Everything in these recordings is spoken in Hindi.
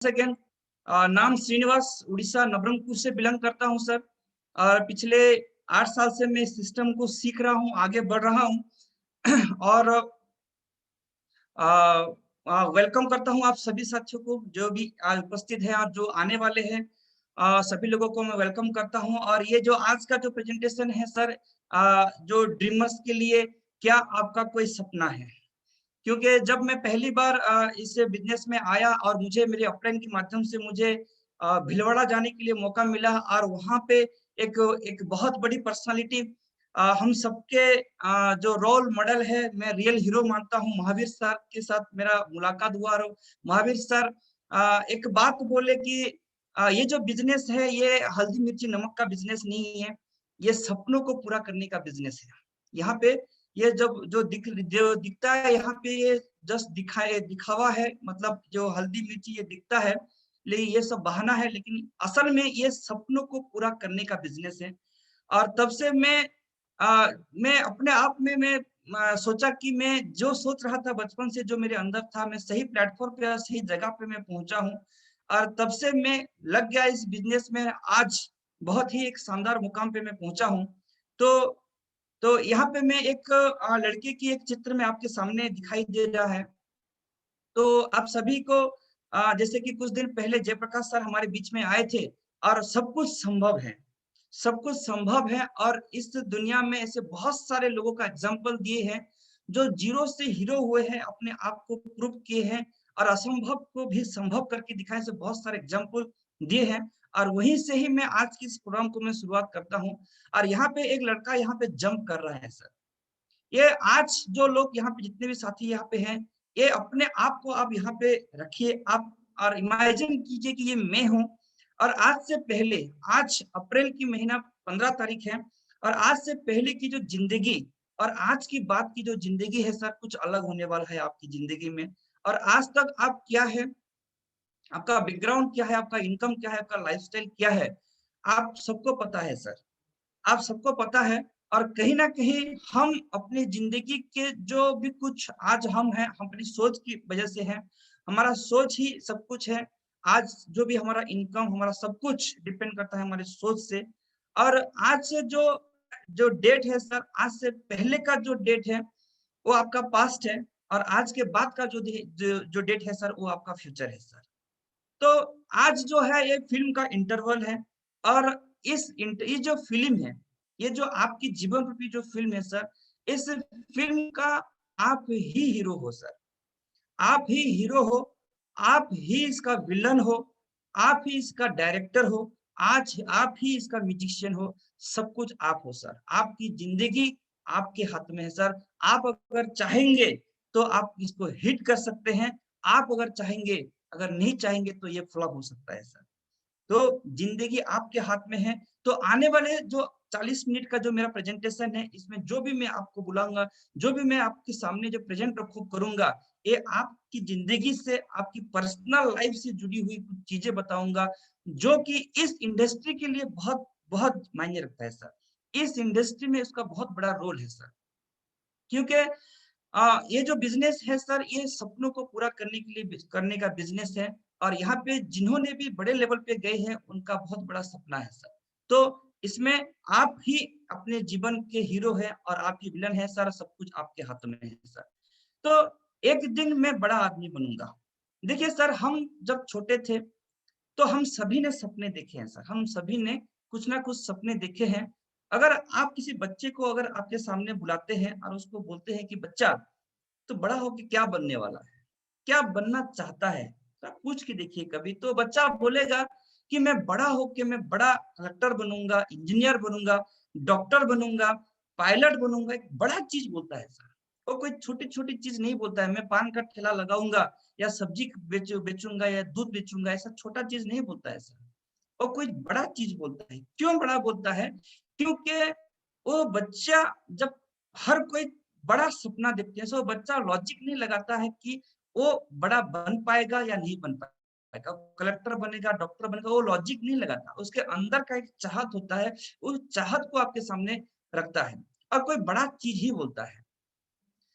अगेन नाम श्रीनिवास, उड़ीसा नवरंगपुर से बिलोंग करता हूं सर। और पिछले 8 साल से मैं सिस्टम को सीख रहा हूं, आगे बढ़ रहा हूं। और वेलकम करता हूं आप सभी साथियों को जो भी आज उपस्थित है और जो आने वाले हैं। सभी लोगों को मैं वेलकम करता हूं। और ये जो आज का जो प्रेजेंटेशन है सर, जो ड्रीमर्स के लिए, क्या आपका कोई सपना है? क्योंकि जब मैं पहली बार इस बिजनेस में आया और मुझे मेरे अपलाइन के माध्यम से मुझे भीलवाड़ा जाने के लिए मौका मिला, और वहां पे एक एक बहुत बड़ी पर्सनालिटी, हम सबके जो रोल मॉडल है, मैं रियल हीरो मानता हूं, महावीर सर के साथ मेरा मुलाकात हुआ। और महावीर सर एक बात बोले कि ये जो बिजनेस है ये हल्दी मिर्ची नमक का बिजनेस नहीं है, ये सपनों को पूरा करने का बिजनेस है। यहाँ पे ये जब जो दिखता है यहाँ पे, ये जस्ट दिखावा है, मतलब जो हल्दी मिर्ची ये दिखता है, लेकिन ये सब बहाना है, लेकिन असल में ये सपनों को पूरा करने का बिजनेस है। और तब से मैं अपने आप में मैं सोचा कि मैं जो सोच रहा था बचपन से, जो मेरे अंदर था, मैं सही प्लेटफॉर्म पे और सही जगह पे मैं पहुंचा हूँ। और तब से मैं लग गया इस बिजनेस में। आज बहुत ही एक शानदार मुकाम पे मैं पहुंचा हूँ। तो तो यहाँ पे मैं एक लड़के की एक चित्र में आपके सामने दिखाई दे रहा है। तो आप सभी को जैसे कि कुछ दिन पहले जयप्रकाश सर हमारे बीच में आए थे, और सब कुछ संभव है, सब कुछ संभव है। और इस दुनिया में ऐसे बहुत सारे लोगों का एग्जाम्पल दिए हैं जो जीरो से हीरो हुए हैं, अपने आप को प्रूव किए हैं, और असंभव को भी संभव करके दिखाए, से बहुत सारे एग्जाम्पल दिए हैं। और वहीं से ही मैं आज की इस प्रोग्राम को मैं शुरुआत करता हूँ। और यहाँ पे एक लड़का यहाँ पे जंप कर रहा है सर। ये आज जो लोग यहाँ पे जितने भी साथी यहाँ पे हैं, ये अपने आप को आप यहाँ पे रखिए आप, और इमेजिन कीजिए कि ये मैं हूँ। और आज से पहले, आज अप्रैल की महीना 15 तारीख है, और आज से पहले की जो जिंदगी और आज की बात की जो जिंदगी है सर, कुछ अलग होने वाला है आपकी जिंदगी में। और आज तक आप क्या है, आपका बैकग्राउंड क्या है, आपका इनकम क्या है, आपका लाइफस्टाइल क्या है, आप सबको पता है सर, आप सबको पता है। और कहीं ना कहीं हम अपनी जिंदगी के जो भी कुछ आज हम हैं, हम अपनी सोच की वजह से हैं। हमारा सोच ही सब कुछ है। आज जो भी हमारा इनकम, हमारा सब कुछ डिपेंड करता है हमारे सोच से। और आज से जो जो डेट है सर, आज से पहले का जो डेट है वो आपका पास्ट है, और आज के बाद का जो डेट है सर, वो आपका फ्यूचर है सर। तो आज जो है ये फिल्म का इंटरवल है। और ये जो फिल्म है, ये जो आपकी जीवन रूपी जो फिल्म है सर, इस फिल्म का आप ही हीरो हो सर, आप ही हीरो हो, आप ही इसका विलन हो, आप ही इसका डायरेक्टर हो, आज आप ही इसका म्यूजिशियन हो, सब कुछ आप हो सर। आपकी जिंदगी आपके हाथ में है सर। आप अगर चाहेंगे तो आप इसको हिट कर सकते हैं, आप अगर चाहेंगे, अगर नहीं चाहेंगे तो ये फ्लॉप हो सकता है सर। तो जिंदगी आपके हाथ में है। तो आने वाले जो 40 मिनट का जो मेरा प्रेजेंटेशन है, इसमें जो भी मैं आपको बुलाऊंगा, जो भी मैं आपके सामने जो प्रेजेंट करूंगा, ये आपकी जिंदगी से, आपकी पर्सनल लाइफ से जुड़ी हुई कुछ चीजें बताऊंगा, जो कि इस इंडस्ट्री के लिए बहुत बहुत मायने रखता है सर। इस इंडस्ट्री में इसका बहुत बड़ा रोल है सर। क्योंकि ये जो बिजनेस है सर, ये सपनों को पूरा करने के लिए करने का बिजनेस है। और यहाँ पे जिन्होंने भी बड़े लेवल पे गए हैं, उनका बहुत बड़ा सपना है सर। तो इसमें आप ही अपने जीवन के हीरो हैं और आप ही विलन है सर, सब कुछ आपके हाथ में है सर। तो एक दिन मैं बड़ा आदमी बनूंगा। देखिए सर, हम जब छोटे थे तो हम सभी ने सपने देखे हैं सर, हम सभी ने कुछ ना कुछ सपने देखे हैं। अगर आप किसी बच्चे को अगर आपके सामने बुलाते हैं और उसको बोलते हैं कि बच्चा, तो बड़ा होके क्या बनने वाला है, क्या बनना चाहता है, तो आप पूछ के देखिए कभी, तो बच्चा बोलेगा कि मैं बड़ा होके मैं बड़ा कलेक्टर बनूंगा, इंजीनियर बनूंगा, डॉक्टर बनूंगा, पायलट बनूंगा। एक बड़ा चीज बोलता है सर। वो कोई छोटी छोटी चीज नहीं बोलता है, मैं पान का ठेला लगाऊंगा या सब्जी बेचूंगा या दूध बेचूंगा, ऐसा छोटा चीज नहीं बोलता है सर। वो कोई बड़ा चीज बोलता है। क्यों बड़ा बोलता है? क्योंकि वो बच्चा, जब हर कोई बड़ा सपना देखते हैं, सो बच्चा लॉजिक नहीं लगाता है कि वो बड़ा बन पाएगा या नहीं बन पाएगा, कलेक्टर बनेगा, डॉक्टर बनेगा, वो लॉजिक नहीं लगाता। उसके अंदर का एक चाहत होता है, उस चाहत को आपके सामने रखता है और कोई बड़ा चीज ही बोलता है।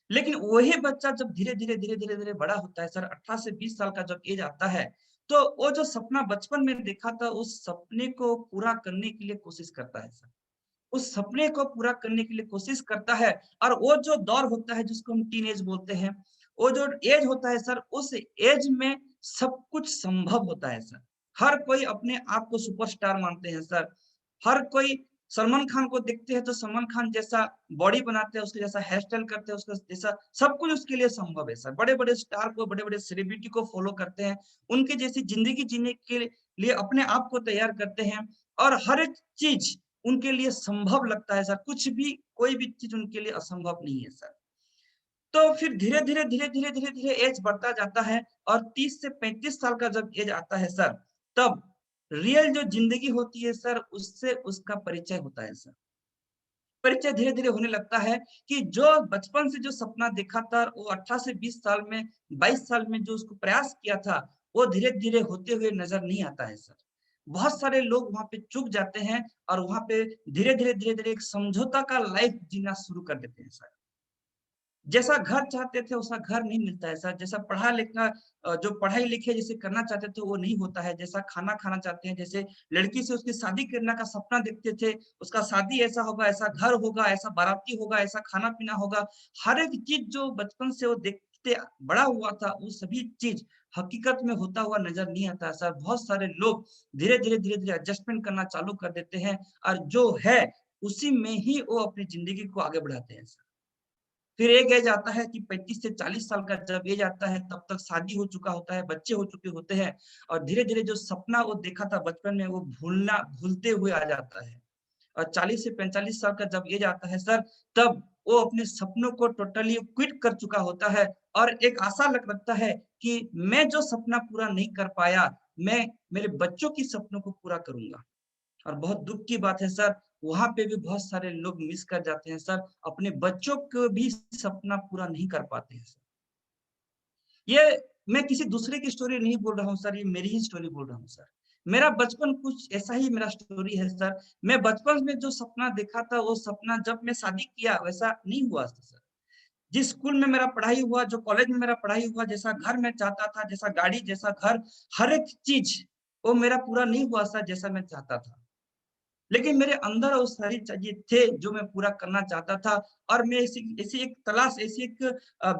लेकिन वही बच्चा जब धीरे धीरे धीरे धीरे धीरे बड़ा होता है सर, 18 से 20 साल का जब एज आता है, तो वो जो सपना बचपन में देखा था, उस सपने को पूरा करने के लिए कोशिश करता है सर। उस सपने को पूरा करने के लिए कोशिश करता है और वो जो दौर होता है जिसको हम टीन एज बोलते हैं, वो जो एज होता है सर, उस एज में सब कुछ संभव होता है सर। हर कोई अपने आप को सुपरस्टार मानते हैं सर। हर कोई सलमान खान को देखते हैं तो सलमान खान जैसा बॉडी बनाते हैं, उसके जैसा हेयर स्टाइल करते हैं, उसका जैसा सब कुछ उसके लिए संभव है सर। बड़े-बड़े स्टार को, बड़े-बड़े सेलिब्रिटी को फॉलो करते हैं, उनकी जैसी ज़िंदगी जीने के लिए अपने आप को तैयार करते हैं और हर एक चीज़ उनके लिए संभव लगता है सर। कुछ भी, कोई भी चीज़ उनके लिए असंभव नहीं है सर। तो फिर धीरे-धीरे, धीरे-धीरे, धीरे-धीरे ऐज बढ़ता जाता है और 30 से 35 साल का जब ऐज आता है सर, तब रियल जो ज़िंदगी होती है सर, उससे उसका परिचय होता है सर। परिचय धीरे-धीरे होने लगता है कि जो बचपन से जो सपना देखा था, वो 18 से 20 साल में, 22 साल में जो उसको प्रयास किया था, वो धीरे-धीरे होते हुए नज़र नहीं आता है सर। बहुत सारे लोग वहाँ पे चूक जाते हैं और वहाँ पे धीरे-धीरे, धीरे-धीरे एक समझौता का लाइफ़ जीना शुरू कर देते हैं सर। जैसा घर चाहते थे वैसा घर नहीं मिलता है सर, जैसा पढ़ा-लिखा जो पढ़ाई-लिखाई जैसे करना चाहते थे वो नहीं होता है, जैसा खाना खाना चाहते हैं, जैसे लड़की से उसकी शादी करने का सपना देखते थे, उसका शादी ऐसा होगा, ऐसा घर होगा, ऐसा बाराती होगा, ऐसा खाना-पीना होगा, हर एक चीज़ जो बचपन से वो देखते बड़ा हुआ था, वो सभी चीज़ हकीकत में होता हुआ नज़र नहीं आता है सर। बहुत सारे लोग धीरे-धीरे, धीरे-धीरे एडजस्टमेंट करना चालू कर देते हैं और जो है, उसी में ही वो अपनी ज़िंदगी को आगे बढ़ाते हैं सर। फिर एक एज आता है कि 35 से 40 साल का जब एज आता है तब तक शादी हो चुका होता है, बच्चे हो चुके होते हैं और धीरे-धीरे जो सपना वो देखा था बचपन में वो भूलते हुए आ जाता है। और 40 से 45 साल का जब एज आता है सर, तब वो अपने सपनों को टोटली क्विट कर चुका होता है और एक आशा रखता है कि मैं जो सपना पूरा नहीं कर पाया, मैं मेरे बच्चों की सपनों को पूरा करूँगा। और बहुत दुःख की बात है सर, वहाँ पे भी बहुत सारे लोग मिस कर जाते हैं सर, अपने बच्चों को भी सपना पूरा नहीं कर पाते हैं सर। ये मैं किसी दूसरे की स्टोरी नहीं बोल रहा हूँ सर, ये मेरी ही स्टोरी बोल रहा हूँ सर। मेरा बचपन कुछ ऐसा ही मेरा स्टोरी है सर। मैं बचपन में जो सपना देखा था, वो सपना जब मैं शादी किया वैसा नहीं हुआ था सर। जिस स्कूल में मेरा पढ़ाई हुआ, जो कॉलेज में मेरा पढ़ाई हुआ, जैसा घर मैं चाहता था, जैसा गाड़ी, जैसा घर, हर एक चीज़ वो मेरा पूरा नहीं हुआ सर जैसा मैं चाहता था। लेकिन मेरे अंदर वो सारी चीज़ें थे जो मैं पूरा करना चाहता था और मैं ऐसी एक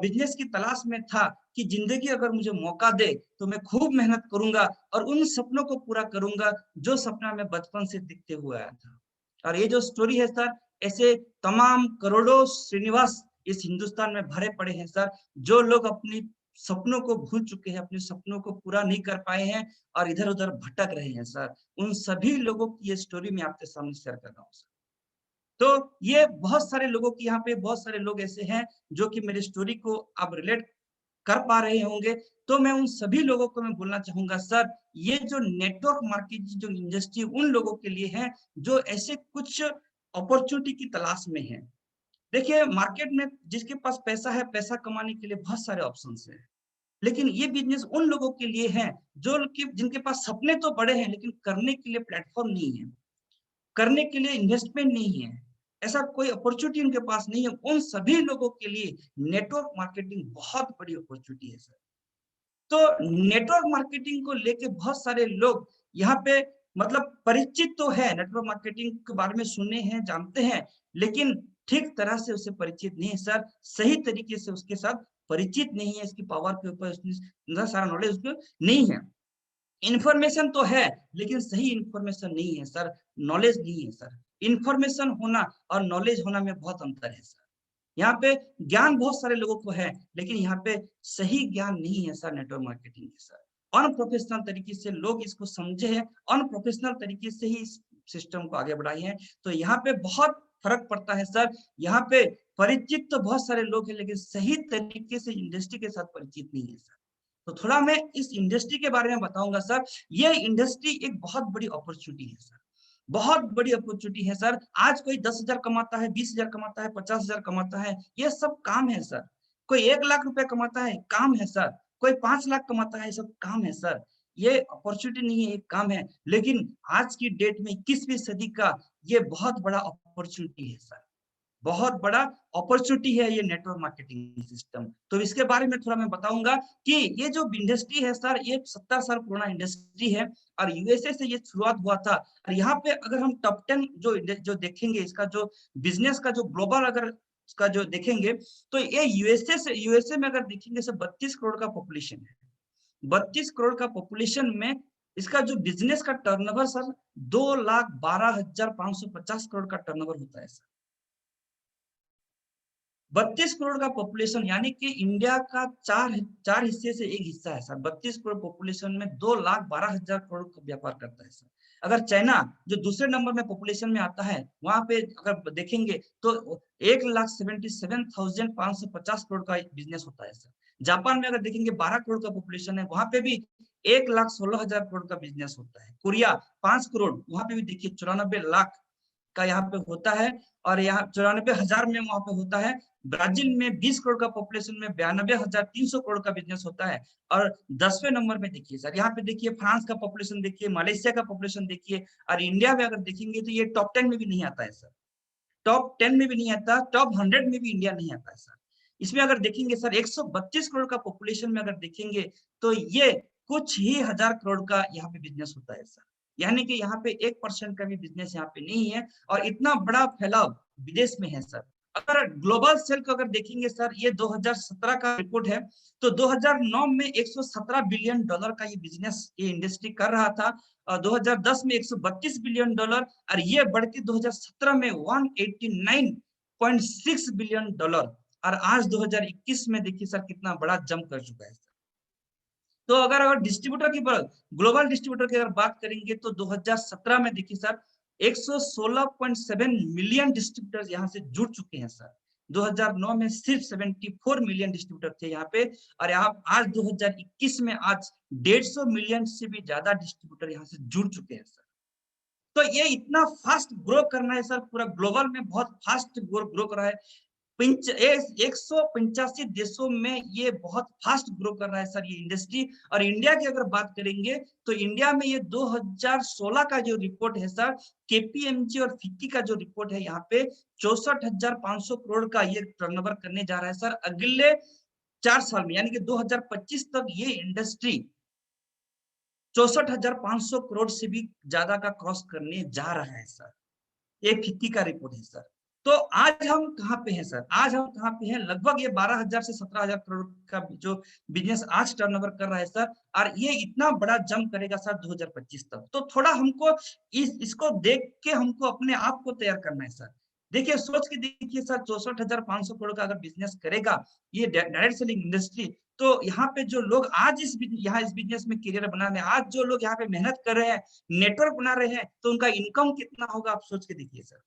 बिज़नेस की तलाश में था कि ज़िंदगी अगर मुझे मौका दे, तो मैं खूब मेहनत करूँगा और उन सपनों को पूरा करूँगा, जो सपना मैं बचपन से देखते हुए आया था। और ये जो स्टोरी है सर, ऐसे तमाम करोड़ों श्रीनिवास इस हिंदुस्तान में भरे पड़े हैं सर, जो लोग अपनी सपनों को भूल चुके हैं, अपने सपनों को पूरा नहीं कर पाए हैं और इधर-उधर भटक रहे हैं सर। उन सभी लोगों की ये स्टोरी मैं आपके सामने शेयर कर रहा हूँ सर। तो ये बहुत सारे लोगों की यहाँ पे बहुत सारे लोग ऐसे हैं जो कि मेरी स्टोरी को अब रिलेट कर पा रहे होंगे। तो मैं उन सभी लोगों को मैं बोलना चाहूँगा सर, ये जो नेटवर्क मार्केटिंग जो इंडस्ट्री उन लोगों के लिए है जो ऐसे कुछ अपॉर्च्युनिटी की तलाश में हैं। देखिए मार्केट में जिसके पास पैसा है, पैसा कमाने के लिए बहुत सारे ऑप्शंस हैं। लेकिन ये बिज़नेस उन लोगों के लिए है जो कि जिनके पास सपने तो बड़े हैं लेकिन करने के लिए प्लेटफ़ॉर्म नहीं है, करने के लिए इन्वेस्टमेंट नहीं है, ऐसा कोई अपॉर्च्युनिटी उनके पास नहीं है, उन सभी लोगों के लिए नेटवर्क मार्केटिंग बहुत बड़ी अपॉर्च्युनिटी है सर। तो नेटवर्क मार्केटिंग को लेके बहुत सारे लोग यहाँ पे मतलब परिचित तो है, नेटवर्क मार्केटिंग के बारे में सुने हैं, जानते हैं, लेकिन ठीक तरह से उससे परिचित नहीं है सर, सही तरीके से उसके साथ परिचित नहीं है, इसकी पावर के ऊपर इतना सारा नॉलेज उसको नहीं है। इन्फॉर्मेशन तो है, लेकिन सही इन्फॉर्मेशन नहीं है सर, नॉलेज नहीं है सर। इन्फॉर्मेशन होना और नॉलेज होना में बहुत अंतर है सर। यहाँ पे ज्ञान बहुत सारे लोगों को है, लेकिन यहाँ पे सही ज्ञान नहीं है सर नेटवर्क मार्केटिंग के सर। अनप्रोफेशनल तरीके से लोग इसको समझे हैं, अनप्रोफेशनल तरीके से ही इस सिस्टम को आगे बढ़ाए हैं। तो यहाँ पे बहुत फ़र्क पड़ता है सर। यहाँ पे परिचित तो बहुत सारे लोग हैं, लेकिन सही तरीके से इंडस्ट्री के साथ परिचित नहीं है सर। तो थोड़ा मैं इस इंडस्ट्री के बारे में बताऊँगा सर। ये इंडस्ट्री एक बहुत बड़ी अपॉर्च्युनिटी है सर। बहुत बड़ी अपॉर्च्युनिटी है सर। आज कोई 10,000 कमाता है, 20,000 कमाता है, 50,000 कमाता है, ये सब काम है सर। कोई 1 लाख रुपए कमाता है, काम है सर। कोई 5 लाख कमाता है, ये सब काम है सर। ये अपॉर्च्युनिटी नहीं है, ये काम है। लेकिन आज की डेट में 21वीं सदी का ये बहुत बड़ा अपॉर्च्युनिटी है सर। बहुत बड़ा अपॉर्चुनिटी है ये नेटवर्क मार्केटिंग सिस्टम। तो इसके बारे में थोड़ा मैं बताऊंगा कि ये जो इंडस्ट्री है सर, ये 70 साल पुराना इंडस्ट्री है और यूएसए से ये शुरुआत हुआ था। और यहाँ पे अगर हम टॉप 10 जो देखेंगे, इसका जो बिजनेस का जो ग्लोबल अगर इसका जो देखेंगे, तो ये यूएसए में अगर देखेंगे सर 32 करोड़ का पॉपुलेशन है। 32 करोड़ का पॉपुलेशन में इसका जो बिजनेस का टर्नओवर सर 2,12,550 करोड़ का टर्नओवर होता है सर। 32 करोड़ का पॉपुलेशन यानी कि इंडिया का चार हिस्से से एक हिस्सा है सर। 32 करोड़ पॉपुलेशन में 2,12,000 करोड़ का व्यापार करता है सर। अगर चाइना जो दूसरे नंबर में पॉपुलेशन में आता है, वहां पे अगर देखेंगे तो 1,77,550 करोड़ का बिजनेस होता है सर। जापान में अगर देखेंगे 12 करोड़ का पॉपुलेशन है, वहां पे भी 1,16,000 करोड़ का बिजनेस होता है। कोरिया 5 करोड़, वहां पे भी देखिए 94 लाख का यहाँ पे होता है और यहाँ 94,000 में वहां पे होता है। ब्राजील में 20 करोड़ का पॉपुलेशन में 92,300 करोड़ का बिजनेस होता है। और 10वें नंबर में देखिए सर, यहाँ पे देखिए फ्रांस का पॉपुलेशन देखिए, मलेशिया का पॉपुलेशन देखिए, और इंडिया में अगर देखेंगे तो ये टॉप 10 में भी नहीं आता है सर। टॉप 10 में भी नहीं आता, टॉप 100 में भी इंडिया नहीं आता है सर। इसमें अगर देखेंगे सर 132 करोड़ का पॉपुलेशन में अगर देखेंगे तो ये कुछ ही हजार करोड़ का यहाँ पे बिजनेस होता है सर। यानी कि यहाँ पे 1% का भी बिजनेस यहाँ पे नहीं है और इतना बड़ा फैलाव विदेश में है सर। अगर ग्लोबल सेल को अगर देखेंगे सर, ये 2017 का रिपोर्ट है, तो 2009 में 117 बिलियन डॉलर का ये बिजनेस ये इंडस्ट्री कर रहा था और 2010 में 132 बिलियन डॉलर, और ये बढ़ के 2017 में 189.6 बिलियन डॉलर, और आज 2021 में देखिए सर कितना बड़ा जंप कर चुका है सर। तो अगर डिस्ट्रीब्यूटर की ग्लोबल डिस्ट्रीब्यूटर की अगर बात करेंगे तो 2017 में देखिए सर 116.7 मिलियन डिस्ट्रीब्यूटर्स यहाँ से जुड़ चुके हैं सर। 2009 में सिर्फ 74 मिलियन डिस्ट्रीब्यूटर थे यहाँ पे, और यहाँ आज 2021 में आज 150 मिलियन से भी ज्यादा डिस्ट्रीब्यूटर यहाँ से जुड़ चुके हैं सर। तो ये इतना फास्ट ग्रो करना है सर, पूरा ग्लोबल में बहुत फास्ट ग्रो कर रहा है। 185 देशों में ये बहुत फास्ट ग्रो कर रहा है सर ये इंडस्ट्री। और इंडिया की अगर बात करेंगे तो इंडिया में ये 2016 का जो रिपोर्ट है सर, केपीएमजी और फिक्की का जो रिपोर्ट है, यहाँ पे 64,500 करोड़ का ये टर्नओवर करने जा रहा है सर अगले 4 साल में, यानी कि 2025 तक ये इंडस्ट्री 64,500 करोड़ से भी ज्यादा का क्रॉस करने जा रहा है सर। ये फिक्की का रिपोर्ट है सर। तो आज हम कहाँ पे हैं सर? आज हम कहाँ पे हैं? लगभग ये 12,000 से 17,000 करोड़ का जो बिजनेस आज टर्नओवर कर रहा है सर, और ये इतना बड़ा जंप करेगा सर 2025 तक। तो थोड़ा हमको इसको देख के हमको अपने आप को तैयार करना है सर। देखिए सोच के देखिए सर, 64,500 करोड़ का अगर बिजनेस करेगा ये डायरेक्ट सेलिंग इंडस्ट्री, तो यहाँ पे जो लोग आज इस बिजनेस में करियर बना रहे हैं, आज जो लोग यहाँ पे मेहनत कर रहे हैं, नेटवर्क बना रहे हैं, तो उनका इनकम कितना होगा आप सोच के देखिए सर।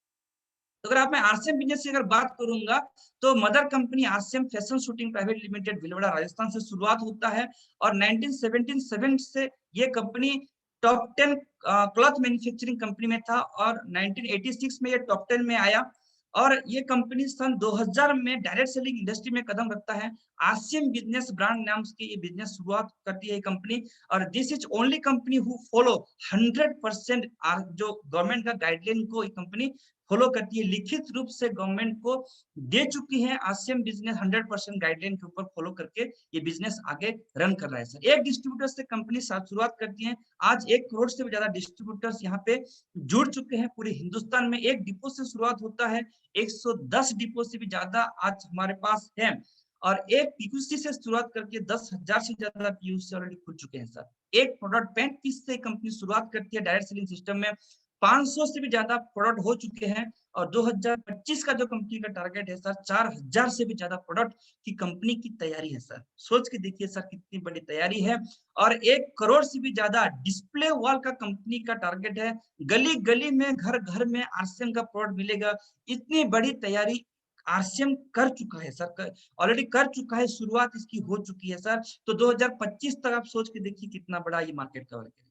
तो अगर आप मैं आरसीएम बिजनेस की अगर बात करूंगा तो mother company RCM fashion shooting private limited Bhilwara Rajasthan से शुरुआत होता है और 1977 से ये company top 10 cloth manufacturing company में था और 1986 में ये टॉप 10 में आया। और ये कंपनी सन 2000 में डायरेक्ट सेलिंग इंडस्ट्री में कदम रखता है। आरसीएम बिजनेस ब्रांड नाम से ये बिजनेस शुरुआत करती है कंपनी, और this is only company who follow 100% जो गवर्नमेंट का गाइडलाइन को ये कंपनी फॉलो करती है, लिखित रूप से गवर्नमेंट को दे चुकी है। आरसीएम बिजनेस 100% गाइडलाइन के ऊपर फॉलो करके ये बिजनेस आगे रन कर रहा है सर। एक डिस्ट्रीब्यूटर से कंपनी शुरुआत करती है, आज 1 करोड़ से भी ज्यादा डिस्ट्रीब्यूटर्स यहाँ पे जुड़ चुके हैं पूरे हिंदुस्तान में। एक डिपो से शुरुआत होता है, 110 डिपो से भी ज्यादा आज हमारे पास है, और एक पीयूसी से शुरुआत करके 10,000 से ज्यादा पीयूसी ऑलरेडी खुल चुके हैं सर। एक प्रोडक्ट 35 से कंपनी शुरुआत करती है डायरेक्ट सेलिंग सिस्टम में, 500 से भी ज्यादा प्रोडक्ट हो चुके हैं, और 2025 का जो कंपनी का टारगेट है सर 4,000 से भी ज्यादा प्रोडक्ट की कंपनी की तैयारी है सर। सोच के देखिए सर कितनी बड़ी तैयारी है। और 1 करोड़ से भी ज्यादा डिस्प्ले वॉल का कंपनी का टारगेट है, गली गली में घर घर में आरसीएम का प्रोडक्ट मिलेगा। इतनी बड़ी तैयारी आरसीएम कर चुका है सर, ऑलरेडी कर चुका है, शुरुआत इसकी हो चुकी है सर। तो 2025 तक आप सोच के देखिए कितना बड़ा ये मार्केट कवर करेगा।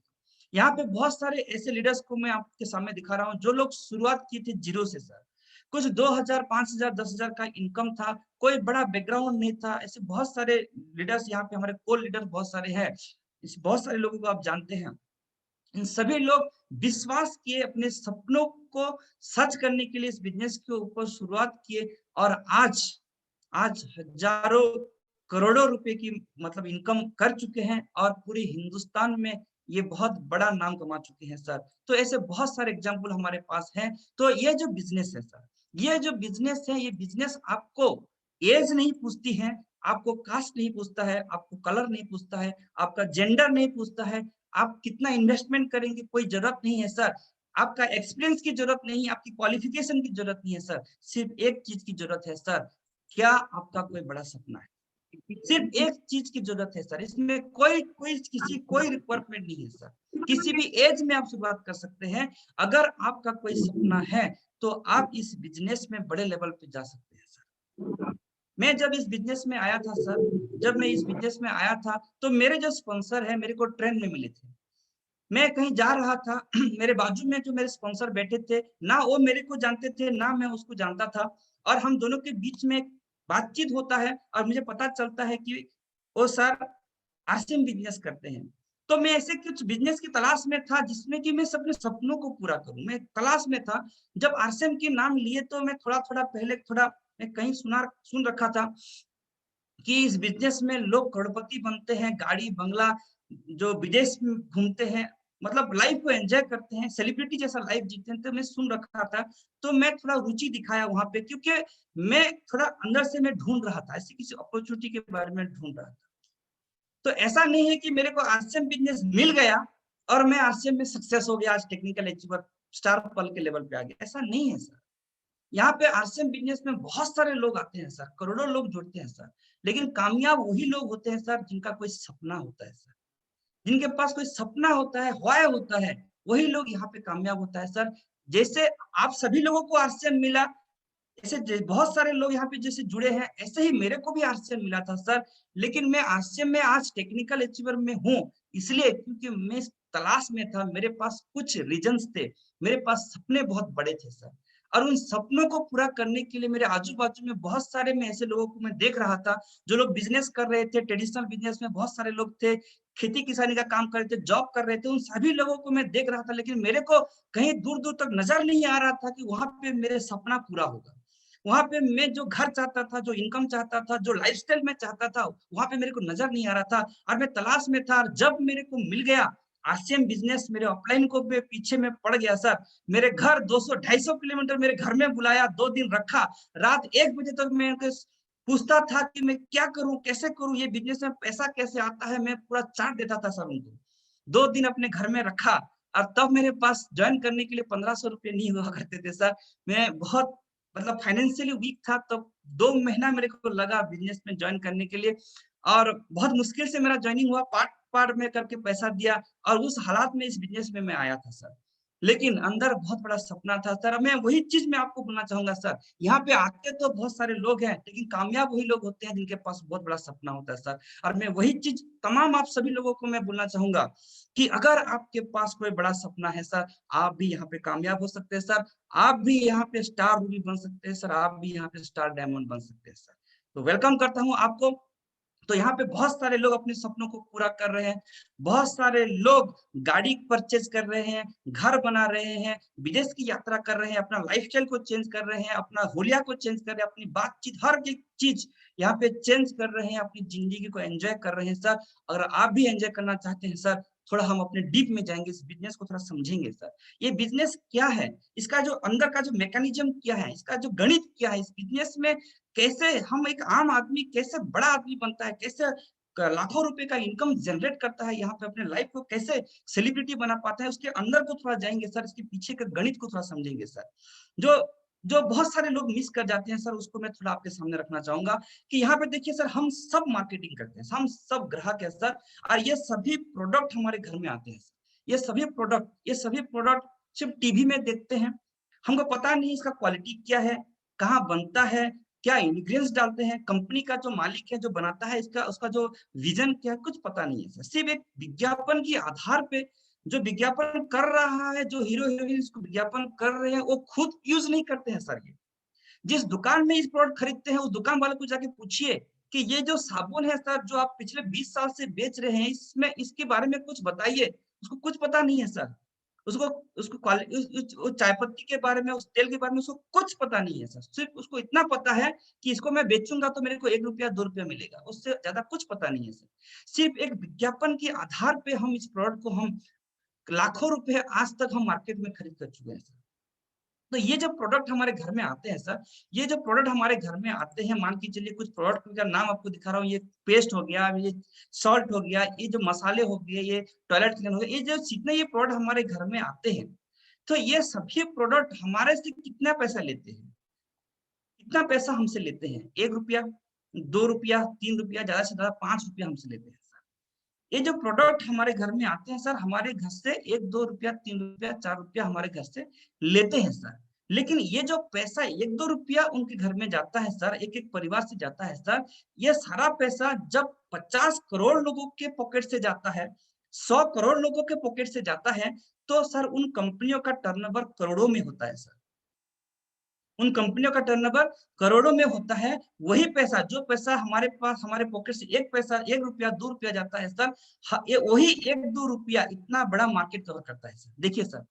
यहाँ पे बहुत सारे ऐसे लीडर्स को मैं आपके सामने दिखा रहा हूँ जो लोग शुरुआत किए थे जीरो से सर। कुछ 2,000, 5,000, 10,000 का इनकम था, कोई बड़ा बैकग्राउंड नहीं था। ऐसे बहुत सारे लीडर्स यहाँ पे हमारे कोर लीडर बहुत सारे हैं, इस बहुत सारे लोगों को आप जानते हैं। इन सभी लोग विश्वास किए, अपने सपनों को सच करने के लिए इस बिजनेस के ऊपर शुरुआत किए और आज आज हजारों करोड़ों रुपए की मतलब इनकम कर चुके हैं और पूरे हिंदुस्तान में ये बहुत बड़ा नाम कमा चुके हैं सर। तो ऐसे बहुत सारे एग्जाम्पल हमारे पास हैं। तो ये जो बिजनेस है सर, ये जो बिजनेस है, ये बिजनेस आपको एज नहीं पूछती है, आपको कास्ट नहीं पूछता है, आपको कलर नहीं पूछता है, आपका जेंडर नहीं पूछता है, आप कितना इन्वेस्टमेंट करेंगे कोई जरूरत नहीं है सर। आपका एक्सपीरियंस की जरूरत नहीं है, आपकी क्वालिफिकेशन की जरूरत नहीं है सर। सिर्फ एक चीज की जरूरत है सर, क्या आपका कोई बड़ा सपना है? सिर्फ एक चीज की जरूरत है सर, इसमें कोई कोई किसी कोई रिक्वायरमेंट नहीं है सर। किसी भी एज में आप शुरुआत कर सकते हैं। अगर आपका कोई सपना है तो आप इस बिजनेस में बड़े लेवल पे जा सकते हैं सर। मैं जब इस बिजनेस में आया था सर, जब मैं इस बिजनेस में आया था तो मेरे जो स्पॉन्सर है मेरे को ट्रेन में मिले थे। मैं कहीं जा रहा था मेरे बाजू में जो मेरे स्पॉन्सर बैठे थे, ना वो मेरे को जानते थे, ना मैं उसको जानता था और हम दोनों के बीच में बातचीत होता है और मुझे पता चलता है कि वो सर आरसीएम बिजनेस करते हैं। तो मैं ऐसे कुछ बिजनेस की तलाश में था जिसमें कि मैं अपने सपनों को पूरा करूँ, मैं तलाश में था। जब आरसीएम के नाम लिए तो मैं थोड़ा-थोड़ा पहले थोड़ा मैं कहीं सुन रखा था कि इस बिजनेस में लोग करोड़पति बनते हैं, गाड़ी बंगला जो विदेश में घूमते हैं, मतलब लाइफ को एंजॉय करते हैं, सेलिब्रिटी जैसा लाइफ जीते हैं। तो मैं सुन रखा था, तो मैं थोड़ा रुचि दिखाया वहां पे, क्योंकि मैं थोड़ा अंदर से मैं ढूंढ रहा था, ऐसी किसी अपॉर्चुनिटी के बारे में ढूंढ रहा था। तो ऐसा नहीं है कि मेरे को आरसीएम बिजनेस मिल गया और मैं आरसीएम में सक्सेस हो गया, आज टेक्निकल अचीवर स्टार पल के लेवल पे आ गया, ऐसा नहीं है सर। यहाँ पे आरसीएम बिजनेस में बहुत सारे लोग आते हैं सर, करोड़ों लोग जुड़ते हैं सर, लेकिन कामयाब वही लोग होते हैं सर जिनका कोई सपना होता है सर। जिनके पास कोई सपना होता है, ख्वाह होता है, वही लोग यहाँ पे कामयाब होता है सर। जैसे आप सभी लोगों को आरसीएम मिला, ऐसे बहुत सारे लोग यहाँ पे जैसे जुड़े हैं, ऐसे ही मेरे को भी आरसीएम मिला था सर। लेकिन मैं आरसीएम में आज टेक्निकल अचीवर में हूँ, इसलिए क्योंकि मैं इस तलाश में था, मेरे पास कुछ रीजंस थे, मेरे पास सपने बहुत बड़े थे सर। और उन सपनों को पूरा करने के लिए मेरे आजू-बाजू में बहुत सारे मैं ऐसे लोगों को मैं देख रहा था, जो लोग बिज़नेस कर रहे थे, ट्रेडिशनल बिज़नेस में बहुत सारे लोग थे, खेती-किसानी का काम कर रहे थे, जॉब कर रहे थे, उन सभी लोगों को मैं देख रहा था, लेकिन मेरे को कहीं दूर-दूर तक नज़र नहीं आ रहा था कि वहाँ पे मेरे सपना पूरा होगा। वहाँ पे मैं जो घर चाहता था, जो इनकम चाहता था, जो लाइफ़स्टाइल मैं चाहता था, वहाँ पे मेरे को नज़र नहीं आ रहा था और मैं तलाश में था। और जब मेरे को मिल गया, आरसीएम बिज़नेस मेरे अपलाइन को मैं पीछे में पड़ गया सर। मेरे घर 200 250 किलोमीटर मेरे घर में बुलाया, 2 दिन रखा। रात 1 बजे तक मैं उनके पूछता था कि मैं क्या करूँ, कैसे करूँ? ये बिज़नेस में पैसा कैसे आता है? मैं पूरा चार्ट देता था सर उनको। 2 दिन अपने घर में रखा और तब मेरे पास जॉइन करने के लिए 1500 रुपए नहीं हुआ करते थे सर। मैं बहुत मतलब फाइनेंशियली वीक था, तब 2 महीना मेरे को लगा बिज़नेस में जॉइन करने के लिए और बहुत मुश्किल से मेरा जॉइनिंग हुआ, पार्ट-पार्ट में करके पैसा दिया और उस हालात में इस बिज़नेस में मैं आया था सर। लेकिन अंदर बहुत बड़ा सपना था सर, मैं वही चीज़ मैं आपको बोलना चाहूँगा सर, यहाँ पे आते तो बहुत सारे लोग हैं, लेकिन कामयाब वही लोग होते हैं जिनके पास बहुत बड़ा सपना होता है सर। और मैं वही चीज़ तमाम आप सभी लोगों को मैं बोलना चाहूँगा कि अगर आपके पास कोई बड़ा सपना है सर, आप भी यहाँ पे कामयाब हो सकते हैं सर। आप भी यहाँ पे स्टार रूबी बन सकते हैं सर, आप भी यहाँ पे स्टार डायमंड बन सकते हैं सर। तो वेलकम करता हूँ आपको। तो यहाँ पे बहुत सारे लोग अपने सपनों को पूरा कर रहे हैं, बहुत सारे लोग गाड़ी परचेज़ कर रहे हैं, घर बना रहे हैं, विदेश की यात्रा कर रहे हैं, अपना लाइफ़स्टाइल को चेंज कर रहे हैं, अपना हुलिया को चेंज कर रहे हैं, अपनी बातचीत हर एक चीज़ यहाँ पे चेंज कर रहे हैं, अपनी ज़िंदगी को एन्जॉय कर रहे हैं सर। अगर आप भी एन्जॉय करना चाहते हैं सर, थोड़ा हम अपने डीप में जाएँगे, इस बिज़नेस को थोड़ा समझेंगे सर। ये बिज़नेस क्या है? इसका जो अंदर का जो मैकेनिज़्म क्या है? इसका जो गणित क्या है? इस बिज़नेस में कैसे हम एक आम आदमी कैसे बड़ा आदमी बनता है, कैसे लाखों रुपए का इनकम जनरेट करता है, यहाँ पे अपने लाइफ को कैसे सेलिब्रिटी बना पाता है, उसके अंदर को थोड़ा जाएँगे सर, इसके पीछे के गणित को थोड़ा समझेंगे सर। जो जो बहुत सारे लोग मिस कर जाते हैं सर, उसको मैं थोड़ा आपके सामने रखना चाहूँगा कि यहाँ पे देखिए सर, हम सब मार्केटिंग करते हैं, हम सब ग्राहक हैं सर और ये सभी प्रोडक्ट हमारे घर में आते हैं सर। ये सभी प्रोडक्ट सिर्फ टीवी में देखते हैं, हमको पता नहीं इसका क्वालिटी क्या है, कहाँ बनता है, क्या इंग्रीडिएंट्स डालते हैं, कंपनी का जो मालिक है, जो बनाता है इसका उसका जो विज़न क्या है, कुछ पता नहीं है सर। सिर्फ़ एक विज्ञापन के आधार पे जो विज्ञापन कर रहा है, जो हीरो-हीरोइन इसको विज्ञापन कर रहे हैं, वो खुद यूज़ नहीं करते हैं सर ये। जिस दुकान में इस प्रोडक्ट खरीदते हैं, उस दुकान वाले को जाके पूछिए कि ये जो साबुन है सर, जो आप पिछले 20 साल से बेच रहे हैं, इसमें इसके बारे में कुछ बताइए। उसको कुछ पता नहीं है सर। उसको उसको उस चाय पत्ती के बारे में, उस तेल के बारे में उसको कुछ पता नहीं है सर। सिर्फ उसको इतना पता है कि इसको मैं बेचूंगा तो मेरे को 1 रुपया 2 रुपया मिलेगा, उससे ज्यादा कुछ पता नहीं है सर। सिर्फ एक विज्ञापन के आधार पे हम इस प्रोडक्ट को हम लाखों रुपए आज तक हम मार्केट में खरीद कर चुके हैं सर। तो ये जो प्रोडक्ट हमारे घर में आते हैं सर, ये जो प्रोडक्ट हमारे घर में आते हैं, मान के चलिए कुछ प्रोडक्ट का नाम आपको दिखा रहा हूँ, ये पेस्ट हो गया, ये सॉल्ट हो गया, ये जो मसाले हो गए, ये टॉयलेट क्लीनर हो गया, ये जो जितने ये प्रोडक्ट हमारे घर में आते हैं, तो ये सभी प्रोडक्ट हमारे से कितना पैसा लेते हैं? कितना पैसा हमसे लेते हैं? 1 रुपया, 2 रुपया, 3 रुपया, ज्यादा से ज्यादा 5 रुपया हमसे लेते हैं सर। ये जो प्रोडक्ट हमारे घर में आते हैं सर, हमारे घर से 1-2 रुपया, 3 रुपया, 4 रुपया हमारे घर से लेते हैं सर। लेकिन ये जो पैसा 1-2 रुपया उनके घर में जाता है सर, एक-एक परिवार से जाता है सर, ये सारा पैसा जब 50 करोड़ लोगों के पॉकेट से जाता है, 100 करोड़ लोगों के पॉकेट से जाता है, तो सर उन कंपनियों का टर्नओवर करोड़ों में होता है सर। उन कंपनियों का टर्नओवर करोड़ों में होता है। वही पैसा, जो पैसा हमारे पास, हमारे पॉकेट से 1 पैसा, 1 रुपया, 2 रुपया जाता है सर, ये वही 1-2 रुपया इतना बड़ा मार्केट कवर करता है सर। देखिए सर,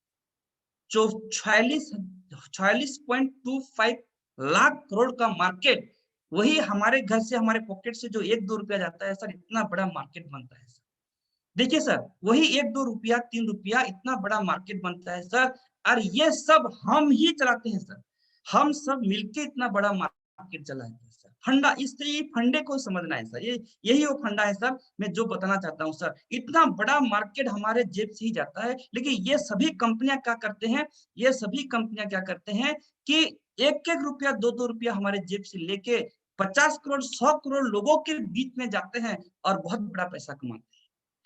जो 46.25 लाख करोड़ का मार्केट, वही हमारे घर से, हमारे पॉकेट से जो 1-2 रुपया जाता है सर, इतना बड़ा मार्केट बनता है सर। देखिए सर, वही 1-2 रुपया, 3 रुपया इतना बड़ा मार्केट बनता है सर, और ये सब हम ही चलाते हैं सर। हम सब मिलके इतना बड़ा मार्केट चलाते हैं सर। फंडा, इससे फंडे को समझना है सर। ये यही वो फंडा है सर, मैं जो बताना चाहता हूँ सर। इतना बड़ा मार्केट हमारे जेब से ही जाता है, लेकिन ये सभी कंपनियां क्या करते हैं, ये सभी कंपनियां क्या करते हैं कि 1-1 रुपया, 2-2 रुपया हमारे जेब से लेके 50 करोड़, 100 करोड़ लोगों के बीच में जाते हैं और बहुत बड़ा पैसा कमाते हैं।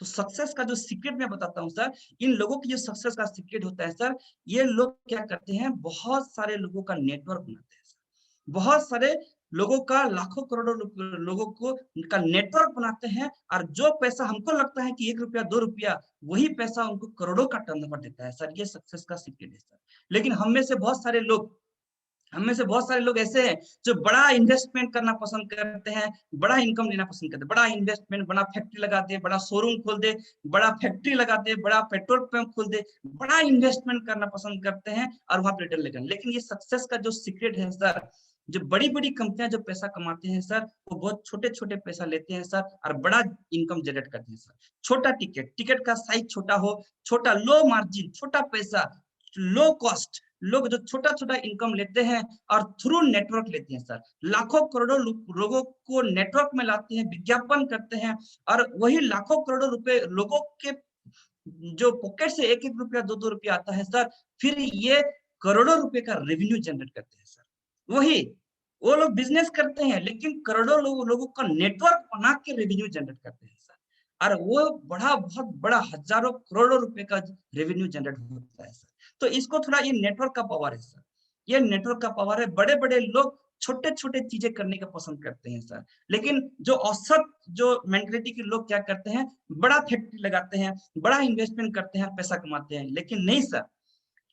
तो सक्सेस का जो सीक्रेट मैं बताता हूँ सर, इन लोगों की जो सक्सेस का सीक्रेट होता है सर, ये लोग क्या करते हैं, बहुत सारे लोगों का नेटवर्क बनाते हैं सर। बहुत सारे लोगों का, लाखों करोड़ों लोगों को का नेटवर्क बनाते हैं, और जो पैसा हमको लगता है कि 1 रुपया 2 रुपया, वही पैसा उनको करोड़ों का टर्नओवर देता है सर। ये सक्सेस का सीक्रेट है सर। लेकिन हम में से बहुत सारे लोग ऐसे हैं जो बड़ा इन्वेस्टमेंट करना पसंद करते हैं, बड़ा इनकम लेना पसंद करते हैं, बड़ा इन्वेस्टमेंट, बड़ा फैक्ट्री लगा दे, बड़ा शोरूम खोल दे, बड़ा फैक्ट्री लगा दे, बड़ा पेट्रोल पंप खोल दे, बड़ा इन्वेस्टमेंट करना पसंद करते हैं और वहां पे रिटर्न लेकर। लेकिन ये सक्सेस का जो सीक्रेट है सर, जो बड़ी-बड़ी कंपनियां जो पैसा कमाते हैं सर, वो बहुत छोटे-छोटे पैसा लेते हैं सर और बड़ा इनकम जनरेट करते हैं सर। छोटा टिकट का साइज छोटा हो, छोटा लो मार्जिन, छोटा पैसा, लो कॉस्ट, लोग जो छोटा-छोटा इनकम लेते हैं और थ्रू नेटवर्क लेते हैं सर। लाखों करोड़ों लोगों को नेटवर्क में लाते हैं, विज्ञापन करते हैं, और वही लाखों करोड़ों रुपए लोगों के जो पॉकेट से 1-1 रुपया, 2-2 रुपया आता है सर, फिर ये करोड़ों रुपए का रेवेन्यू जनरेट करते हैं सर। वही वो लोग बिजनेस करते हैं, लेकिन करोड़ों लोगों का नेटवर्क बना के रेवेन्यू जनरेट करते हैं सर। और वो बहुत बड़ा हजारों करोड़ों रुपए का रेवेन्यू जनरेट होता है सर। तो इसको थोड़ा, ये नेटवर्क का पावर है सर। ये नेटवर्क का पावर है। बड़े-बड़े लोग छोटे-छोटे चीजें करने का पसंद करते हैं सर। लेकिन जो औसत जो मेंटालिटी के लोग क्या करते हैं, बड़ा फैक्ट्री लगाते हैं, बड़ा इन्वेस्टमेंट करते हैं, पैसा कमाते हैं। लेकिन नहीं सर,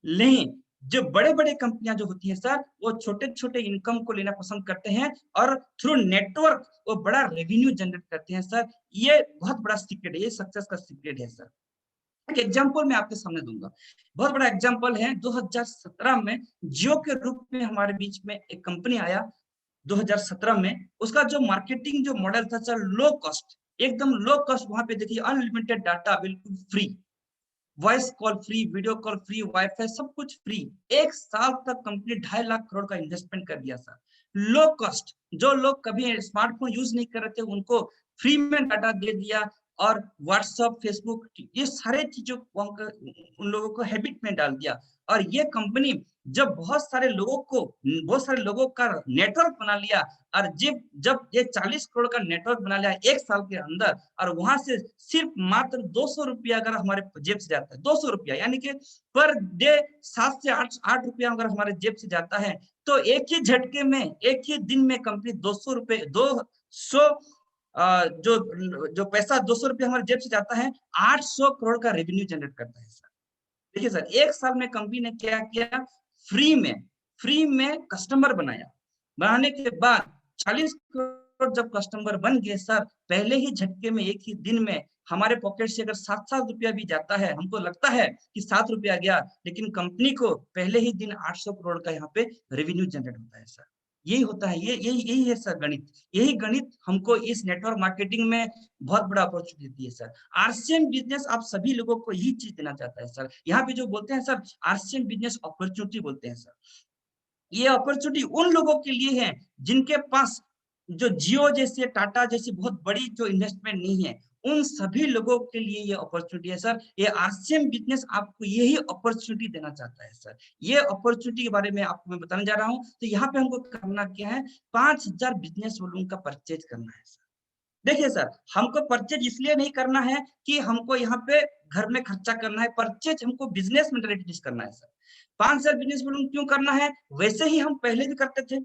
नहीं, जो बड़े-बड़े कंपनियां जो होती हैं सर, वो छोटे-छोटे इनकम को लेना पसंद करते हैं और थ्रू नेटवर्क वो बड़ा रेवेन्यू जनरेट करते हैं सर। ये बहुत बड़ा सीक्रेट है, ये सक्सेस का सीक्रेट है सर। एक एग्जांपल मैं आपके सामने दूंगा। बहुत बड़ा एग्जांपल है, 2017 में जियो के रूप में हमारे बीच में एक कंपनी आया। 2017 में उसका जो मार्केटिंग जो मॉडल था सर, लो कॉस्ट, एकदम लो कॉस्ट। वहां पे देखिए अनलिमिटेड डाटा, बिल्कुल free, voice call free, video call free, wifi सब कुछ फ्री। 1 साल तक कंपनी 2.5 लाख करोड़ का इन्वेस्टमेंट कर दिया सर। लो कॉस्ट, जो लोग कभी स्मार्टफोन यूज नहीं कर रहे थे उनको फ्री में डाटा दे दिया, और व्हाट्सएप, फेसबुक, ये सारे चीजों को उन लोगों को हैबिट में डाल दिया। और ये कंपनी जब बहुत सारे लोगों का नेटवर्क बना लिया, और जब जब ये 40 करोड़ का नेटवर्क बना लिया 1 साल के अंदर, और वहां से सिर्फ मात्र 200 रुपया अगर हमारे जेब से जाता है, 200 रुपया यानी कि पर डे 7 से 8 रुपया अगर हमारे जेब से जाता है, तो एक ही झटके में, एक ही दिन में कंपनी 200 जो पैसा 200 रुपया हमारे जेब से जाता है, 800 करोड़ का रेवेन्यू जनरेट करता है सर। देखिए सर, 1 साल में कंपनी ने क्या किया, फ्री में कस्टमर बनाया। बनाने के बाद 40 करोड़ जब कस्टमर बन गए सर, पहले ही झटके में, एक ही दिन में हमारे पॉकेट से अगर 7-7 रुपया भी जाता है, हमको लगता है कि 7 रुपया गया, लेकिन कंपनी को पहले ही दिन 800 करोड़ का यहाँ पे रेवेन्यू जनरेट होता है सर। यही होता है, ये यही यही है सर गणित। यही गणित हमको इस नेटवर्क मार्केटिंग में बहुत बड़ा अपॉर्चुनिटी देती है सर। आरसीएम बिजनेस आप सभी लोगों को यही चीज देना चाहता है सर। यहाँ पे जो बोलते हैं सर, आरसीएम बिजनेस अपॉर्चुनिटी बोलते हैं सर। ये अपॉर्चुनिटी उन लोगों के लिए है जिनके पास जो जियो जैसे, टाटा जैसी बहुत बड़ी जो इन्वेस्टमेंट नहीं है, उन सभी लोगों के लिए ये अपॉर्चुनिटी है सर। ये आरसीएम बिजनेस आपको यही अपॉर्चुनिटी देना चाहता है सर। ये अपॉर्चुनिटी के बारे में आपको मैं बताने जा रहा हूँ। तो यहाँ पे हमको करना क्या है, 5,000 बिजनेस वॉल्यूम का परचेज करना है सर। देखिए सर, हमको परचेज इसलिए नहीं करना है कि हमको यहाँ पे घर में खर्चा करना है, परचेज हमको बिजनेस मेंटालिटी करना है सर। 5,000 बिजनेस वॉल्यूम क्यों करना है, वैसे ही हम पहले भी करते थे।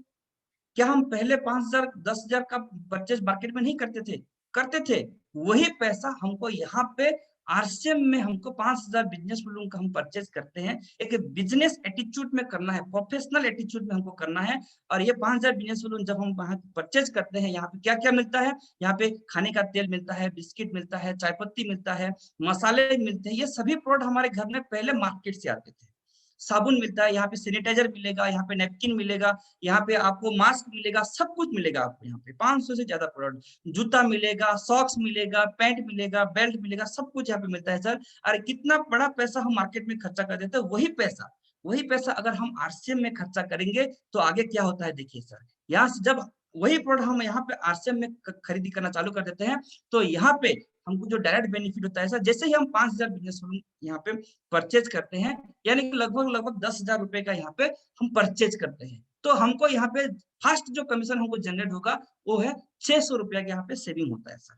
क्या हम पहले 5,000 10,000 का परचेज मार्केट में नहीं करते थे? करते थे। वही पैसा हमको यहाँ पे आरसीएम में हमको 5,000 बिजनेस वॉल्यूम का हम परचेज करते हैं। एक बिजनेस एटीट्यूड में करना है, प्रोफेशनल एटीट्यूड में हमको करना है। और ये 5,000 बिजनेस वॉल्यूम जब हम वहां परचेज करते हैं, यहाँ पे क्या क्या मिलता है, यहाँ पे खाने का तेल मिलता है, बिस्किट मिलता है, चाय पत्ती मिलता है, मसाले मिलते हैं। ये सभी प्रोडक्ट हमारे घर में पहले मार्केट से आते थे। साबुन मिलता है, यहाँ पे सैनिटाइजर मिलेगा, यहाँ पे नैपकिन मिलेगा, यहाँ पे आपको मास्क मिलेगा, सब कुछ मिलेगा आपको यहाँ पे। 500 से ज्यादा प्रोडक्ट, जूता मिलेगा, सॉक्स मिलेगा, पैंट मिलेगा, बेल्ट मिलेगा, सब कुछ यहाँ पे मिलता है सर। और कितना बड़ा पैसा हम मार्केट में खर्चा कर देते हैं, वही पैसा अगर हम आरसीएम में खर्चा करेंगे तो आगे क्या होता है देखिए सर। यहाँ से जब वही प्रोडक्ट हम यहाँ पे आरसीएम में खरीदी करना चालू कर देते हैं, तो यहाँ पे हमको जो डायरेक्ट बेनिफिट होता है सर, जैसे ही हम 5,000 बिजनेस यहाँ पे परचेज करते हैं, यानी कि लगभग 10,000 रुपए का यहाँ पे हम परचेज करते हैं, तो हमको यहाँ पे फर्स्ट जो कमीशन हमको जनरेट होगा वो है 600 रुपया का यहाँ पे सेविंग होता है सर।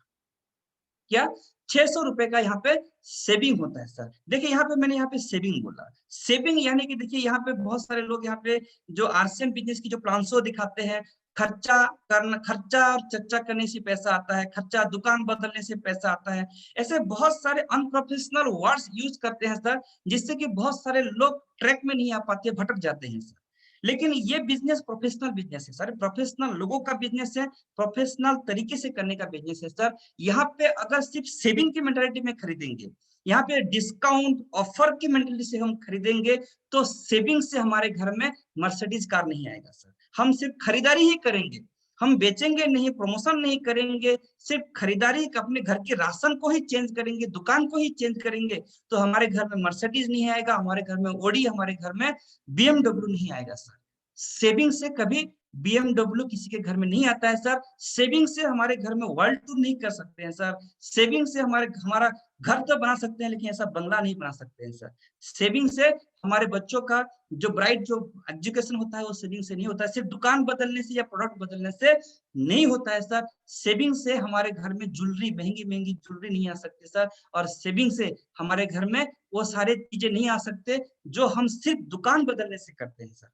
क्या 600 रुपए का यहाँ पे सेविंग होता है सर। देखिए यहाँ पे मैंने यहाँ पे सेविंग बोला, सेविंग यानी कि देखिए यहाँ पे बहुत सारे लोग यहाँ पे जो आरसीएम बिजनेस की जो प्लान शो दिखाते हैं, खर्चा और चर्चा करने से पैसा आता है, खर्चा दुकान बदलने से पैसा आता है, ऐसे बहुत सारे अनप्रोफेशनल वर्ड्स यूज करते हैं सर, जिससे कि बहुत सारे लोग ट्रैक में नहीं आ पाते, भटक जाते हैं सर। लेकिन ये बिजनेस प्रोफेशनल बिजनेस है सर, प्रोफेशनल लोगों का बिजनेस है, प्रोफेशनल तरीके से करने का बिजनेस है सर। यहाँ पे अगर सिर्फ सेविंग की मेंटालिटी में खरीदेंगे, यहाँ पे डिस्काउंट ऑफर की मेंटालिटी से हम खरीदेंगे, तो सेविंग से हमारे घर में मर्सिडीज कार नहीं आएगा सर। हम सिर्फ खरीदारी ही करेंगे, हम बेचेंगे नहीं, प्रमोशन नहीं करेंगे, सिर्फ खरीदारी अपने घर के राशन को ही चेंज करेंगे, दुकान को ही चेंज करेंगे, तो हमारे घर में मर्सिडीज नहीं आएगा, हमारे घर में ओडी, हमारे घर में बीएमडब्ल्यू नहीं आएगा सर। सेविंग से कभी बीएमडब्ल्यू किसी के घर में नहीं आता है सर। सेविंग से हमारे घर में वर्ल्ड टूर नहीं कर सकते हैं सर। सेविंग से हमारा घर तो बना सकते हैं, लेकिन ऐसा बंगला नहीं बना सकते हैं सर। सेविंग से हमारे बच्चों का जो ब्राइट जो एजुकेशन होता है वो सेविंग से नहीं होता है, सिर्फ दुकान बदलने से या प्रोडक्ट बदलने से नहीं होता है सर। सेविंग से हमारे घर में ज्वेलरी, महंगी महंगी ज्वेलरी नहीं आ सकती सर। और सेविंग से हमारे घर में वो सारे चीजें नहीं आ सकते जो हम सिर्फ दुकान बदलने से करते हैं सर।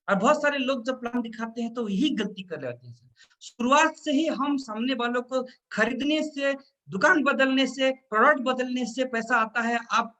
और बहुत सारे लोग जब प्लान दिखाते हैं तो यही गलती कर जाते हैं। शुरुआत से ही हम सामने वालों को खरीदने से, दुकान बदलने से, प्रोडक्ट बदलने से पैसा आता है, आप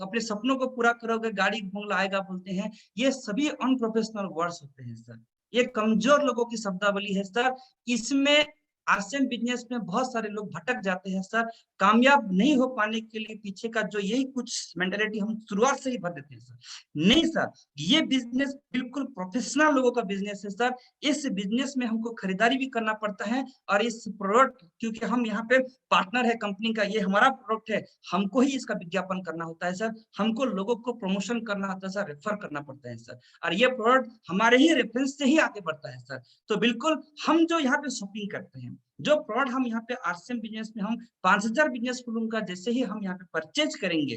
अपने सपनों को पूरा करोगे, गाड़ी बंगला आएगा बोलते हैं, ये सभी अनप्रोफेशनल वर्ड्स होते हैं सर। ये कमजोर लोगों की शब्दावली है सर। इसमें आरसीएम बिजनेस में बहुत सारे लोग भटक जाते हैं सर। कामयाब नहीं हो पाने के लिए पीछे का जो यही कुछ मेंटालिटी हम शुरुआत से ही भर देते हैं सर। नहीं सर, ये बिजनेस बिल्कुल प्रोफेशनल लोगों का बिजनेस है सर। इस बिजनेस में हमको खरीदारी भी करना पड़ता है, और इस प्रोडक्ट, क्योंकि हम यहाँ पे पार्टनर है कंपनी का, ये हमारा प्रोडक्ट है, हमको ही इसका विज्ञापन करना होता है सर। हमको लोगों को प्रमोशन करना होता है सर, रेफर करना पड़ता है सर। और ये प्रोडक्ट हमारे ही रेफरेंस से ही आगे बढ़ता है सर। तो बिल्कुल हम जो यहाँ पे शॉपिंग करते हैं, जो प्रोडक्ट हम यहाँ पे आरसीएम बिजनेस में हम 5,000 बिजनेस वॉल्यूम का जैसे ही हम यहाँ पे परचेज करेंगे,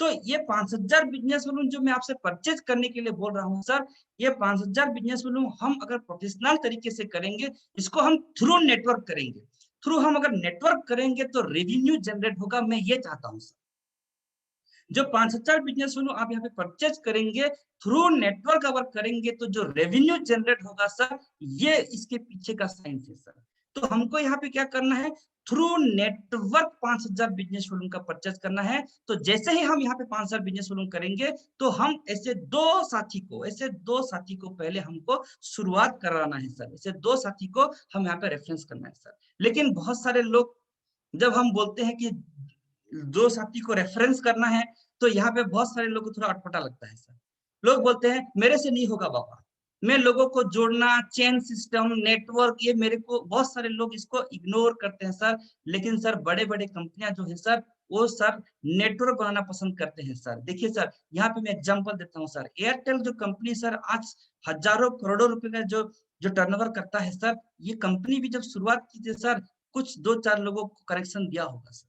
तो ये 5,000 बिजनेस वॉल्यूम जो मैं आपसे परचेज करने के लिए बोल रहा हूँ सर, ये 5,000 बिजनेस वॉल्यूम हम अगर प्रोफेशनल तरीके से करेंगे, इसको हम थ्रू नेटवर्क करेंगे, थ्रू हम अगर नेटवर्क करेंगे तो रेवेन्यू जनरेट होगा। मैं ये चाहता हूँ सर, जो 5,000 बिजनेस वॉल्यूम आप यहाँ पे परचेज करेंगे, थ्रू नेटवर्क अगर करेंगे, तो जो रेवेन्यू जनरेट होगा सर, ये इसके पीछे का साइंस है सर। तो हमको यहाँ पे क्या करना है, थ्रू नेटवर्क 5,000 बिजनेस वॉल्यूम का परचेज करना है। तो जैसे ही हम यहाँ पे 5,000 बिजनेस वॉल्यूम करेंगे, तो हम ऐसे दो साथी को पहले हमको शुरुआत कराना है सर। ऐसे दो साथी को हम यहाँ पे रेफरेंस करना है सर। लेकिन बहुत सारे लोग जब हम बोलते हैं कि दो साथी को रेफरेंस करना है, तो यहाँ पे बहुत सारे लोगों को थोड़ा अटपटा लगता है सर। लोग बोलते हैं मेरे से नहीं होगा बाबा, मैं लोगों को जोड़ना, चेन सिस्टम, नेटवर्क, ये मेरे को, बहुत सारे लोग इसको इग्नोर करते हैं सर। लेकिन सर बड़े बड़े कंपनियां जो है सर, वो सर नेटवर्क बनाना पसंद करते हैं सर। देखिए सर, यहाँ पे मैं एग्जांपल देता हूँ सर, एयरटेल जो कंपनी सर आज हजारों करोड़ों रुपए का जो जो टर्नओवर करता है सर, ये कंपनी भी जब शुरुआत की थी सर, कुछ दो चार लोगों को कनेक्शन दिया होगा सर।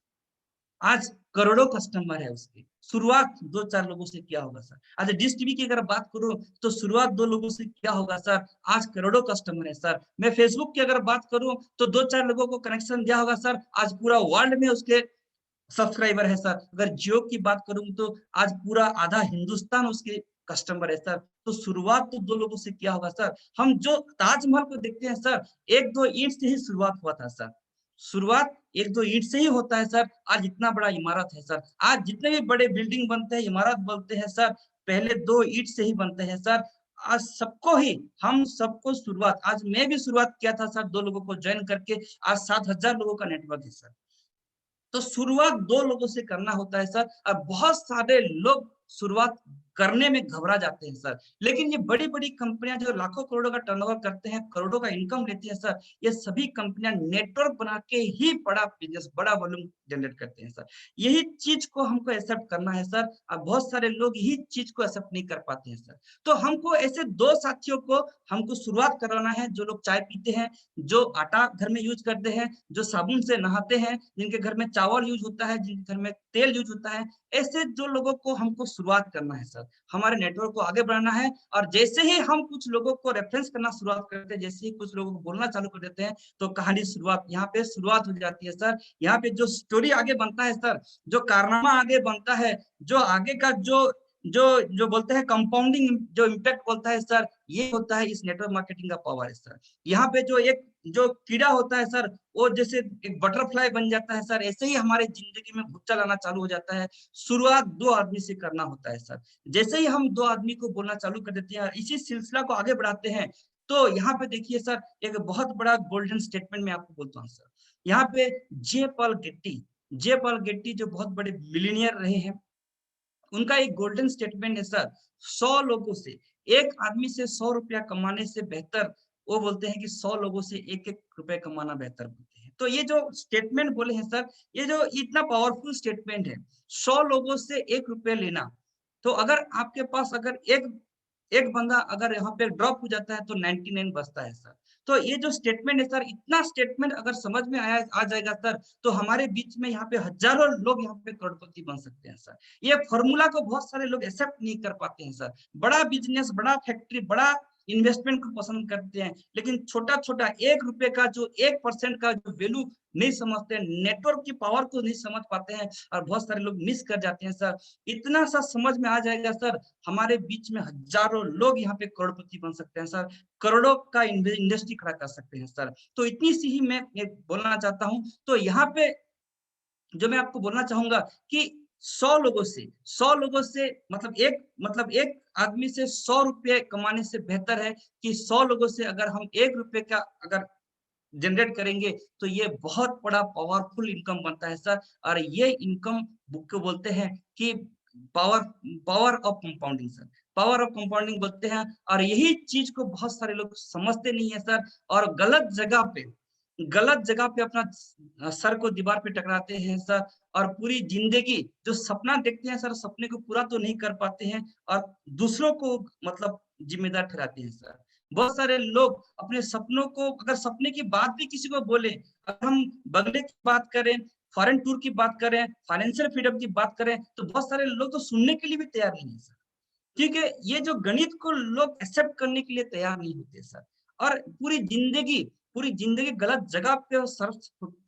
आज करोड़ों कस्टमर है उसके। शुरुआत दो चार लोगों से किया होगा सर। आज डिश टीवी की अगर बात करूं, तो शुरुआत दो लोगों से किया होगा सर, आज करोड़ों कस्टमर है सर। मैं फेसबुक की अगर बात करूं, तो दो चार लोगों को कनेक्शन दिया होगा सर, आज पूरा वर्ल्ड में उसके सब्सक्राइबर है सर। अगर जियो की बात करूं, तो आज पूरा आधा हिंदुस्तान उसके कस्टमर है सर। तो शुरुआत तो दो लोगों से किया होगा सर। हम जो ताजमहल को देखते हैं सर, एक दो ईंट से ही शुरुआत हुआ था सर। शुरुआत एक दो ईंट से ही होता है सर। आज इतना बड़ा इमारत है सर। आज जितने भी बड़े बिल्डिंग बनते हैं, इमारत बनते हैं सर, पहले दो ईंट से ही बनते हैं सर। आज सबको ही, हम सबको शुरुआत, आज मैं भी शुरुआत किया था सर, दो लोगों को ज्वाइन करके। आज 7,000 लोगों का नेटवर्क है सर। तो शुरुआत दो लोगों से करना होता है सर। और बहुत सारे लोग शुरुआत करने में घबरा जाते हैं सर। लेकिन ये बड़ी बड़ी कंपनियां जो लाखों करोड़ों का टर्नओवर करते हैं, करोड़ों का इनकम लेती है सर, ये सभी कंपनियां नेटवर्क बना के ही बड़ा बिजनेस, बड़ा वॉल्यूम जनरेट करते हैं सर। यही चीज को हमको एक्सेप्ट करना है सर। और बहुत सारे लोग यही चीज को एक्सेप्ट नहीं कर पाते हैं सर। तो हमको ऐसे दो साथियों को हमको शुरुआत कराना है, जो लोग चाय पीते हैं, जो आटा घर में यूज करते हैं, जो साबुन से नहाते हैं, जिनके घर में चावल यूज होता है, जिनके घर में तेल यूज होता है, ऐसे जो लोगों को हमको शुरुआत करना है सर। हमारे नेटवर्क को आगे बढ़ाना है। और जैसे ही हम कुछ लोगों को रेफरेंस करना शुरुआत करते हैं, जैसे ही कुछ लोगों को बोलना चालू कर देते हैं, तो कहानी शुरुआत यहाँ पे शुरुआत हो जाती है सर। यहाँ पे जो स्टोरी आगे बनता है सर, जो कारनामा आगे बनता है, जो आगे का जो जो जो बोलते हैं कंपाउंडिंग जो इम्पैक्ट बोलता है सर, ये होता है इस नेटवर्क मार्केटिंग का पावर है सर। यहाँ पे जो एक जो कीड़ा होता है सर, वो जैसे एक बटरफ्लाई बन जाता है सर, ऐसे ही हमारे जिंदगी में भुच्चा लाना चालू हो जाता है। शुरुआत दो आदमी से करना होता है सर। जैसे ही हम दो आदमी को बोलना चालू कर देते हैं, इसी सिलसिला को आगे बढ़ाते हैं, तो यहाँ पे देखिए सर, एक बहुत बड़ा गोल्डन स्टेटमेंट मैं आपको बोलता हूँ सर। यहाँ पे जे पॉल गेट्टी जो बहुत बड़े मिलीनियर रहे हैं, उनका एक गोल्डन स्टेटमेंट है सर, 100 लोगों से, एक आदमी से 100 रुपया कमाने से बेहतर, वो बोलते हैं कि 100 लोगों से एक एक रुपए कमाना बेहतर बोलते हैं। तो ये जो स्टेटमेंट बोले हैं सर, ये जो इतना पावरफुल स्टेटमेंट है, 100 लोगों से 1 रुपया लेना। तो अगर आपके पास अगर एक एक बंदा अगर यहाँ पे ड्रॉप हो जाता है, तो 99 बचता है सर। तो ये जो स्टेटमेंट है सर, इतना स्टेटमेंट अगर समझ में आया आ जाएगा सर, तो हमारे बीच में यहाँ पे हजारों लोग यहाँ पे करोड़पति बन सकते हैं सर। ये फॉर्मूला को बहुत सारे लोग एक्सेप्ट नहीं कर पाते हैं सर। बड़ा बिजनेस, बड़ा फैक्ट्री, बड़ा इन्वेस्टमेंट को पसंद करते हैं, लेकिन छोटा छोटा 1 रुपए का जो 1% का जो वैल्यू नहीं समझते हैं, नेटवर्क की पावर को नहीं समझ पाते हैं, और बहुत सारे लोग मिस कर जाते हैं सर। इतना सा समझ में आ जाएगा सर, हमारे बीच में हजारों लोग यहाँ पे करोड़पति बन सकते हैं सर। करोड़ों का इंडस्ट्री खड़ा कर सकते हैं सर। तो इतनी सी ही मैं बोलना चाहता हूँ। तो यहाँ पे जो मैं आपको बोलना चाहूंगा कि 100 लोगों से मतलब एक आदमी से 100 रुपये कमाने से बेहतर है कि 100 लोगों से अगर हम 1 रुपये का अगर जनरेट करेंगे, तो ये बहुत बड़ा पावरफुल इनकम बनता है सर। और ये इनकम बुक को बोलते हैं कि power power of compounding sir, power of compounding बोलते हैं। और यही चीज को बहुत सारे लोग समझते नहीं है सर, और गलत जगह पे अपना सर को दीवार पे टकराते हैं सर। और पूरी जिंदगी जो सपना देखते हैं सर, सपने को पूरा तो नहीं कर पाते हैं, और दूसरों को मतलब जिम्मेदार ठहराते हैं सर। बहुत सारे लोग अपने सपनों को, अगर सपने की बात भी किसी को बोले, अगर हम बंगले की बात करें, फॉरेन टूर की बात करें, फाइनेंशियल फ्रीडम की बात करें, तो बहुत सारे लोग तो सुनने के लिए भी तैयार नहीं है सर। ठीक है, ये जो गणित को लोग एक्सेप्ट करने के लिए तैयार नहीं होते सर। और पूरी जिंदगी गलत जगह पे सर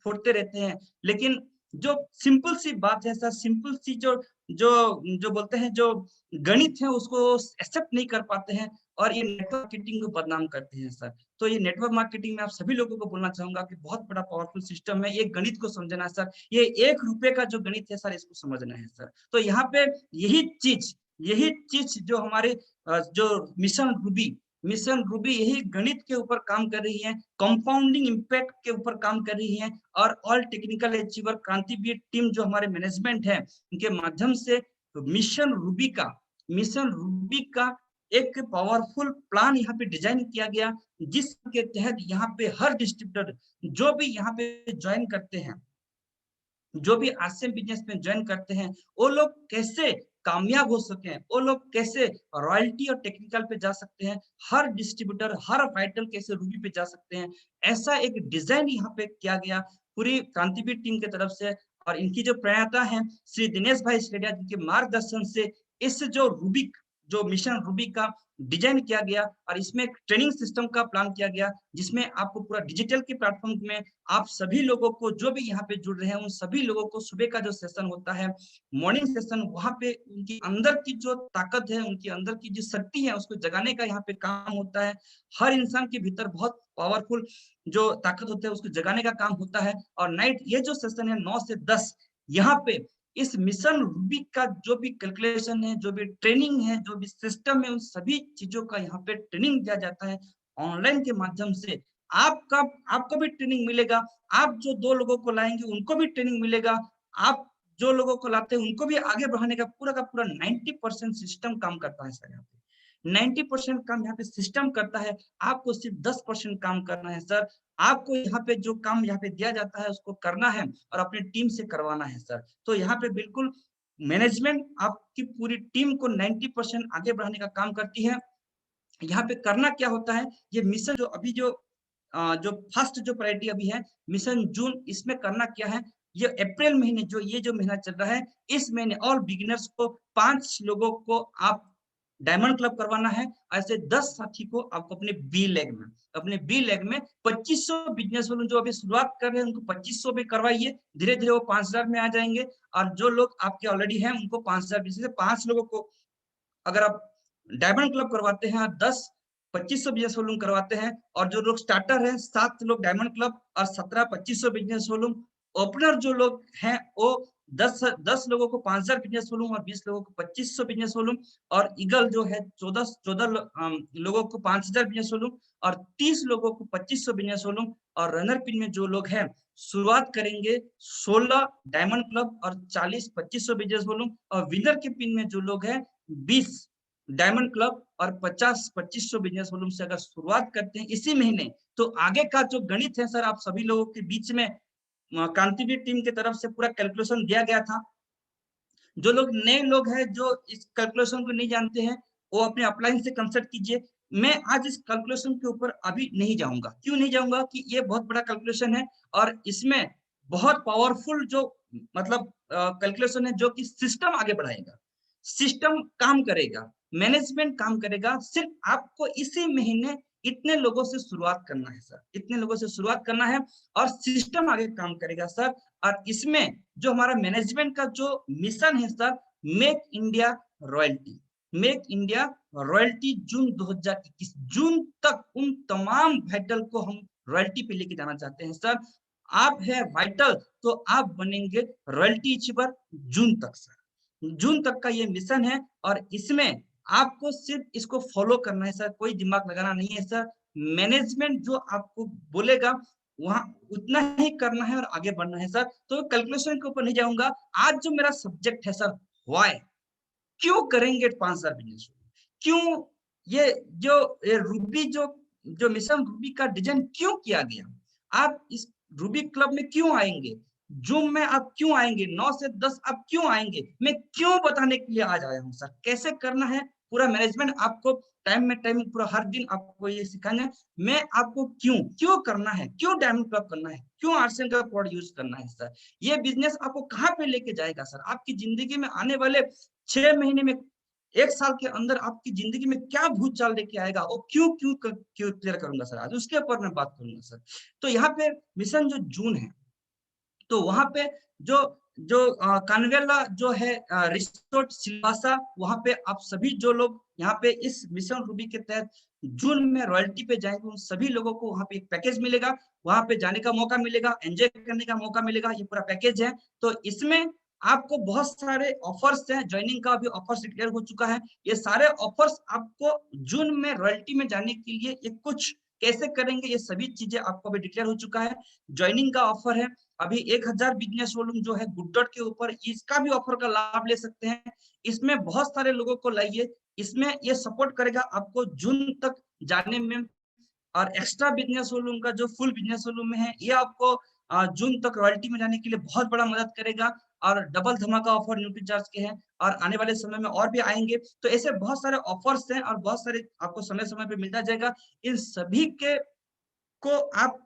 फोड़ते रहते हैं। लेकिन जो सिंपल सी बात है सर, सिंपल सी जो जो जो बोलते हैं जो गणित है, उसको एक्सेप्ट नहीं कर पाते हैं, और ये नेटवर्क मार्केटिंग को बदनाम करते हैं सर। तो ये नेटवर्क मार्केटिंग में आप सभी लोगों को बोलना चाहूंगा कि बहुत बड़ा पावरफुल सिस्टम है। ये गणित को समझना है सर, ये 1 रुपए का जो गणित है सर, इसको समझना है सर। तो यहाँ पे यही चीज जो हमारे जो मिशन रूबी मिशन रूबी यही गणित के ऊपर काम कर रही है, कंपाउंडिंग इम्पैक्ट के ऊपर काम कर रही है, और ऑल टेक्निकल अचीवर क्रांतिवीर टीम जो हमारे मैनेजमेंट है उनके माध्यम से मिशन रूबी का एक पावरफुल प्लान यहाँ पे डिजाइन किया गया, जिसके तहत यहाँ पे हर डिस्ट्रीब्यूटर जो भी यहाँ पे ज्वाइन करते हैं, जो भी आरसीएम बिजनेस में ज्वाइन करते हैं, वो लोग कैसे कामयाब हो सके, वो लोग कैसे रॉयल्टी और टेक्निकल पे जा सकते हैं, हर डिस्ट्रीब्यूटर हर वाइटल कैसे रूबी पे जा सकते हैं, ऐसा एक डिजाइन यहाँ पे किया गया पूरी क्रांतिवीर टीम की तरफ से। और इनकी जो प्रणेता है श्री दिनेश भाई स्टेडिया, जिनके मार्गदर्शन से इस जो मिशन रूबी का डिजाइन किया गया, और इसमें एक ट्रेनिंग सिस्टम का प्लान किया गया, जिसमें आपको पूरा डिजिटल के प्लेटफॉर्म में आप सभी लोगों को जो भी यहाँ पे जुड़ रहे हैं उन सभी लोगों को सुबह का जो सेशन होता है, मॉर्निंग सेशन, वहां पे उनकी अंदर की जो ताकत है, उनकी अंदर की जो शक्ति है, उसको जगाने का यहाँ पे काम होता है। हर इंसान के भीतर बहुत पावरफुल जो ताकत होता है उसको जगाने का काम होता है। और नाइट ये जो सेशन है 9 से 10, यहाँ पे इस मिशन रूबी का जो भी कैलकुलेशन है, जो भी ट्रेनिंग है, जो भी सिस्टम है, उन सभी चीजों का यहाँ पे ट्रेनिंग दिया जाता है ऑनलाइन के माध्यम से। आपका आपको भी ट्रेनिंग मिलेगा, आप जो 2 लोगों को लाएंगे उनको भी ट्रेनिंग मिलेगा, आप जो लोगों को लाते हैं उनको भी आगे बढ़ाने का पूरा 90% सिस्टम काम करता है सर। यहाँ पे 90% काम यहाँ पे सिस्टम करता है, आपको सिर्फ 10% काम करना है सर। आपको यहाँ पे जो काम यहाँ पे दिया जाता है उसको करना है और अपनी टीम से करवाना है सर। तो यहाँ पे बिल्कुल मैनेजमेंट आपकी पूरी टीम को 90% आगे बढ़ाने का काम करती है। यहाँ पे करना क्या होता है, ये मिशन जो अभी जो फर्स्ट जो प्रायोरिटी अभी है मिशन जून, इसमें करना क्या है, ये अप्रैल महीने ये जो महीना चल रहा है, इस महीने ऑल बिगिनर्स को 5 लोगों को आप डायमंड क्लब करवाना है। ऐसे 10 साथी को आपको अपने बी लेग में 2500 बिजनेस वालों जो अभी शुरुआत कर रहे हैं उनको 2500 में करवाइए, धीरे धीरे वो 5000 में आ जाएंगे। और जो लोग आपके ऑलरेडी हैं उनको 5000 से 5 लोगों को अगर आप डायमंड क्लब करवाते हैं, 10 2500 बिजनेस वॉल्यूम करवाते हैं, और जो लोग स्टार्टर हैं 7 लोग डायमंड क्लब और 17 2500 बिजनेस वॉल्यूम, ओपनर जो लोग हैं वो 10 लोगों को 5000 बिजनेस वॉल्यूम और 20 लोगों को 2500 बिजनेस वॉल्यूम, और ईगल जो है 14 लोगों को 5000 बिजनेस वॉल्यूम और 30 लोगों को 2500 बिजनेस वॉल्यूम। और रनर पिन में जो लोग हैं शुरुआत करेंगे 16 डायमंड क्लब और 40 2500 बिजनेस वॉल्यूम, और विनर के पिन में जो लोग हैं 20 डायमंड क्लब और 50 2500 बिजनेस वॉल्यूम से अगर शुरुआत करते हैं इसी महीने, तो आगे का जो गणित है सर आप सभी लोगों के बीच में क्रांतिवीर टीम की तरफ से पूरा कैलकुलेशन दिया गया था। जो लोग नए लोग हैं जो इस कैलकुलेशन को नहीं जानते हैं, वो अपने अपलाइन से कंसल्ट कीजिए। मैं आज इस कैलकुलेशन के ऊपर अभी नहीं जाऊंगा, क्यों नहीं जाऊंगा कि ये बहुत बड़ा कैलकुलेशन है और इसमें बहुत पावरफुल जो मतलब कैलकुलेशन है जो कि सिस्टम आगे बढ़ाएगा, सिस्टम काम करेगा, मैनेजमेंट काम करेगा। सिर्फ आपको इसी महीने इतने लोगों से शुरुआत करना है सर, इतने लोगों से शुरुआत करना है और सिस्टम आगे काम करेगा सर। और इसमें जो हमारा मैनेजमेंट का जो मिशन है sir, make India royalty, make India royalty जून 2021 जून तक उन तमाम वाइटल को हम रॉयल्टी पे लेके जाना चाहते हैं सर। आप है वाइटल तो आप बनेंगे रॉयल्टी अचीवर जून तक सर। जून तक का ये मिशन है और इसमें आपको सिर्फ इसको फॉलो करना है सर, कोई दिमाग लगाना नहीं है सर। मैनेजमेंट जो आपको बोलेगा वहां उतना ही करना है और आगे बढ़ना है सर। तो कैलकुलेशन के ऊपर नहीं जाऊंगा। आज जो मेरा सब्जेक्ट है सर, व्हाई, क्यों करेंगे 5000 बिजनेस, क्यों ये जो रूबी जो जो मिशन रूबी का डिजाइन क्यों किया गया, आप इस रूबी क्लब में क्यों आएंगे, जूम में आप क्यों आएंगे, 9 से 10 आप क्यों आएंगे, मैं क्यों बताने के लिए आज आया हूँ सर। कैसे करना है पूरा मैनेजमेंट आपको टाइम में पूरा हर दिन आपको ये सिखाना है। मैं आपको क्यों क्यों करना है, क्यों डायमंड क्लब करना है, क्यों आर्सेन का कोड यूज करना है सर। ये बिजनेस आपको कहाँ पे लेके जाएगा सर, आपकी जिंदगी में आने वाले 6 महीने में, 1 साल के अंदर आपकी जिंदगी में क्या भूचाल लेके आएगा, वो क्यों क्लियर करूंगा सर आज, उसके ऊपर मैं बात करूंगा सर। तो यहाँ पे मिशन जो जून है, तो वहां पे जो जो कानवेला जो है रिसोर्ट सिलवासा, वहां पे आप सभी जो लोग यहाँ पे इस मिशन रूबी के तहत जून में रॉयल्टी पे जाएंगे उन सभी लोगों को वहां पे एक पैकेज मिलेगा, वहां पे जाने का मौका मिलेगा, एंजॉय करने का मौका मिलेगा, ये पूरा पैकेज है। तो इसमें आपको बहुत सारे ऑफर्स हैं, ज्वाइनिंग का भी ऑफर्स डिक्लेयर हो चुका है। ये सारे ऑफर्स आपको जून में रॉयल्टी में जाने के लिए ये कुछ कैसे करेंगे, ये सभी चीजें आपको अभी डिक्लेयर हो चुका है। ज्वाइनिंग का ऑफर है, अभी 1000 बिजनेस वॉल्यूम जो है गुड डॉट के ऊपर, इसका भी ऑफर का लाभ ले सकते हैं। इसमें बहुत सारे लोगों को लाइए, इसमें ये सपोर्ट करेगा आपको जून तक जाने में। और एक्स्ट्रा बिजनेस वॉल्यूम का जो फुल बिजनेस वॉल्यूम में है, ये आपको जून तक रॉयल्टी में जाने के लिए बहुत बड़ा मदद करेगा। और डबल धमाका ऑफर न्यूट्रीचार्ज के हैं और आने वाले समय में और भी आएंगे। तो ऐसे बहुत सारे ऑफर्स हैं और बहुत सारे आपको समय समय पे मिलता जाएगा। इन सभी के को आप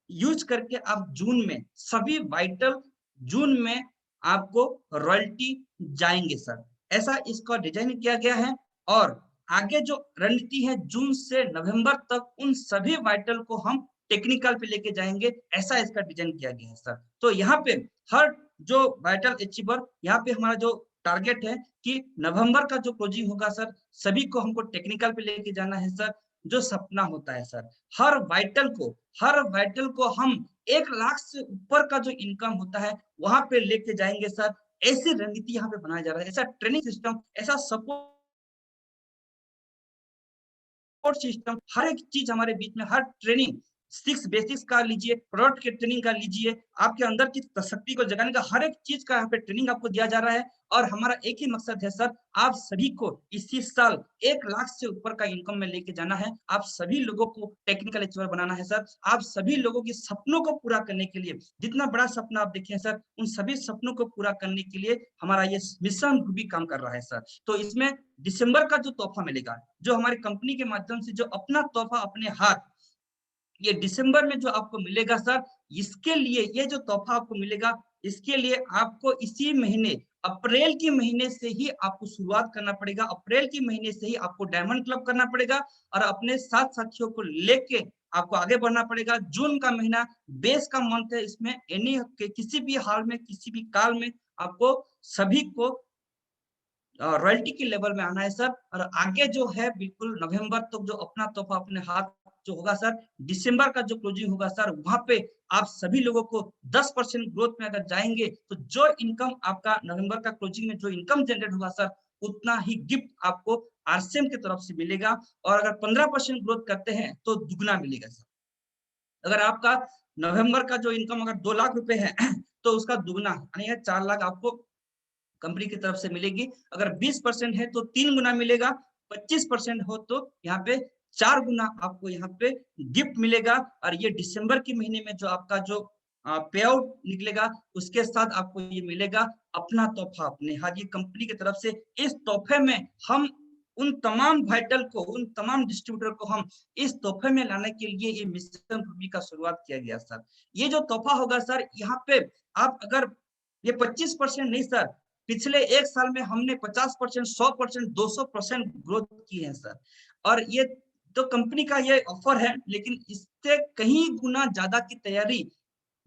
यूज करके आप जून में सभी वाइटल जून में आपको रॉयल्टी जाएंगे सर। ऐसा इसका डिजाइन किया गया है। और आगे जो रणनीति है जून से नवंबर तक, उन सभी वाइटल को हम टेक्निकल पे लेके जाएंगे, ऐसा इसका डिजाइन किया गया है सर। तो यहाँ पे हर जो वाइटल अचीवर, यहाँ पे हमारा जो टारगेट है कि नवंबर का जो क्लोजिंग होगा सर, सभी को हमको टेक्निकल पे लेके जाना है सर। जो सपना होता है सर, हर वाइटल को हम 1 लाख से ऊपर का जो इनकम होता है वहां पे लेके जाएंगे सर। ऐसी रणनीति यहाँ पे बनाया जा रहा है, ऐसा ट्रेनिंग सिस्टम, ऐसा सपोर्ट सिस्टम, हर एक चीज हमारे बीच में, हर ट्रेनिंग 6 बेसिक्स का लीजिए, प्रोडक्ट के ट्रेनिंग का लीजिए, आपके अंदर की शक्ति को जगाने का हर एक चीज का यहाँ पे ट्रेनिंग आपको दिया जा रहा है। और हमारा एक ही मकसद है सर, आप सभी को इसी साल 1 लाख से ऊपर का इनकम में लेके जाना है। आप सभी लोगों को टेक्निकल अचीवर बनाना है सर। आप सभी लोगों के सपनों को पूरा करने के लिए, जितना बड़ा सपना आप देखें सर, उन सभी सपनों को पूरा करने के लिए हमारा ये मिशन भी काम कर रहा है सर। तो इसमें दिसंबर का जो तोहफा मिलेगा, जो हमारी कंपनी के माध्यम से जो अपना तोहफा अपने हाथ, ये दिसंबर में जो आपको मिलेगा सर, इसके लिए ये जो तोहफा आपको मिलेगा, इसके लिए आपको इसी महीने अप्रैल के महीने से ही आपको शुरुआत करना पड़ेगा। अप्रैल के महीने से ही आपको डायमंड क्लब करना पड़ेगा और अपने साथ साथियों को लेके आपको आगे बढ़ना पड़ेगा। जून का महीना बेस का मंथ है, इसमें एनी किसी भी हाल में, किसी भी काल में आपको सभी को रॉयल्टी के लेवल में आना है सर। और आगे जो है बिल्कुल नवंबर तक तो जो अपना तोहफा अपने हाथ जो होगा सर, दिसंबर का जो क्लोजिंग होगा सर, वहां पे आप सभी लोगों को 10% ग्रोथ में अगर जाएंगे तो जो इनकम आपका नवंबर का क्लोजिंग में जो इनकम जनरेट होगा सर, उतना ही गिफ्ट आपको आरसीएम की तरफ से मिलेगा। और अगर 15% ग्रोथ करते हैं तो दुगना मिलेगा सर। अगर आपका नवंबर का जो इनकम अगर 2 लाख रुपए है तो उसका दुगना यानी 4 लाख आपको कंपनी की तरफ से मिलेगी। अगर 20% है तो 3 गुना मिलेगा, 25% हो तो यहाँ पे 4 गुना आपको यहाँ पे गिफ्ट मिलेगा। और ये दिसंबर के महीने में जो आपका जो पे आउट निकलेगा, उसके साथ आपको ये मिलेगा अपना तोहफा अपने हाथ। ये कंपनी की तरफ से इस तोहफे में हम उन तमाम वाइटल को, उन तमाम डिस्ट्रीब्यूटर को हम इस तोहफे में लाने के लिए ये मिशन रूबी का शुरुआत किया गया सर। ये जो तोहफा होगा सर, यहाँ पे आप अगर ये 25% नहीं सर, पिछले 1 साल में हमने 50%, 100%, 200% ग्रोथ की है सर। और ये तो कंपनी का ये ऑफर है, लेकिन इससे कहीं गुना ज्यादा की तैयारी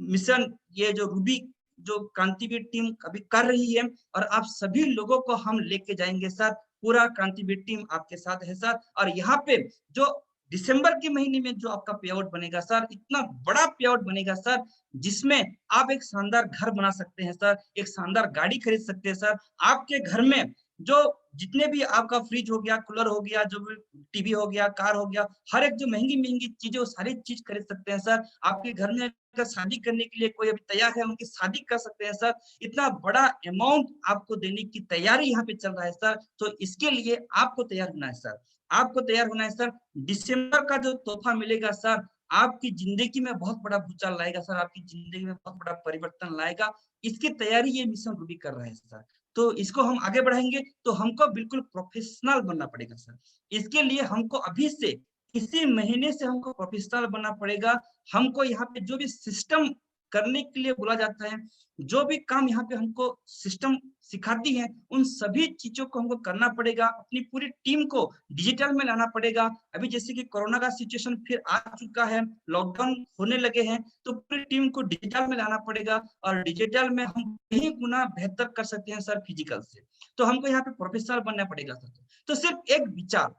मिशन ये जो रूबी जो क्रांतिवीर टीम अभी कर रही है। और आप सभी लोगों को हम लेके जाएंगे सर, पूरा क्रांतिवीर टीम आपके साथ है सर। और यहाँ पे जो दिसंबर के महीने में जो आपका पे आउट बनेगा सर, इतना बड़ा पे आउट बनेगा सर, जिसमें आप एक शानदार घर बना सकते हैं सर, एक शानदार गाड़ी खरीद सकते हैं सर। आपके घर में जो जितने भी आपका फ्रिज हो गया, कूलर हो गया, जो भी टीवी हो गया, कार हो गया, हर एक जो महंगी महंगी चीजें, वो सारी चीज खरीद सकते हैं सर। आपके घर में अगर शादी करने के लिए कोई अभी तैयार है, उनकी शादी कर सकते हैं सर। इतना बड़ा अमाउंट आपको देने की तैयारी यहाँ पे चल रहा है सर। तो इसके लिए आपको तैयार होना है सर, आपको तैयार होना है सर। दिसंबर का जो तोहफा मिलेगा सर, आपकी जिंदगी में बहुत बड़ा भूचाल लाएगा सर, आपकी जिंदगी में बहुत बड़ा परिवर्तन लाएगा। इसकी तैयारी ये मिशन रूबी कर रहा है सर। तो इसको हम आगे बढ़ाएंगे तो हमको बिल्कुल प्रोफेशनल बनना पड़ेगा सर। इसके लिए हमको अभी से, इसी महीने से हमको प्रोफेशनल बनना पड़ेगा। हमको यहाँ पे जो भी सिस्टम करने के लिए बोला जाता है, जो भी काम यहाँ पे हमको सिस्टम सिखाती है, उन सभी चीजों को हमको करना पड़ेगा। अपनी पूरी टीम को डिजिटल में लाना पड़ेगा। अभी जैसे कि कोरोना का सिचुएशन फिर आ चुका है, लॉकडाउन होने लगे हैं, तो पूरी टीम को डिजिटल में लाना पड़ेगा। और डिजिटल में हम कहीं गुना बेहतर कर सकते हैं सर फिजिकल से। तो हमको यहाँ पे प्रोफेशनल बनना पड़ेगा सर। तो सिर्फ एक विचार,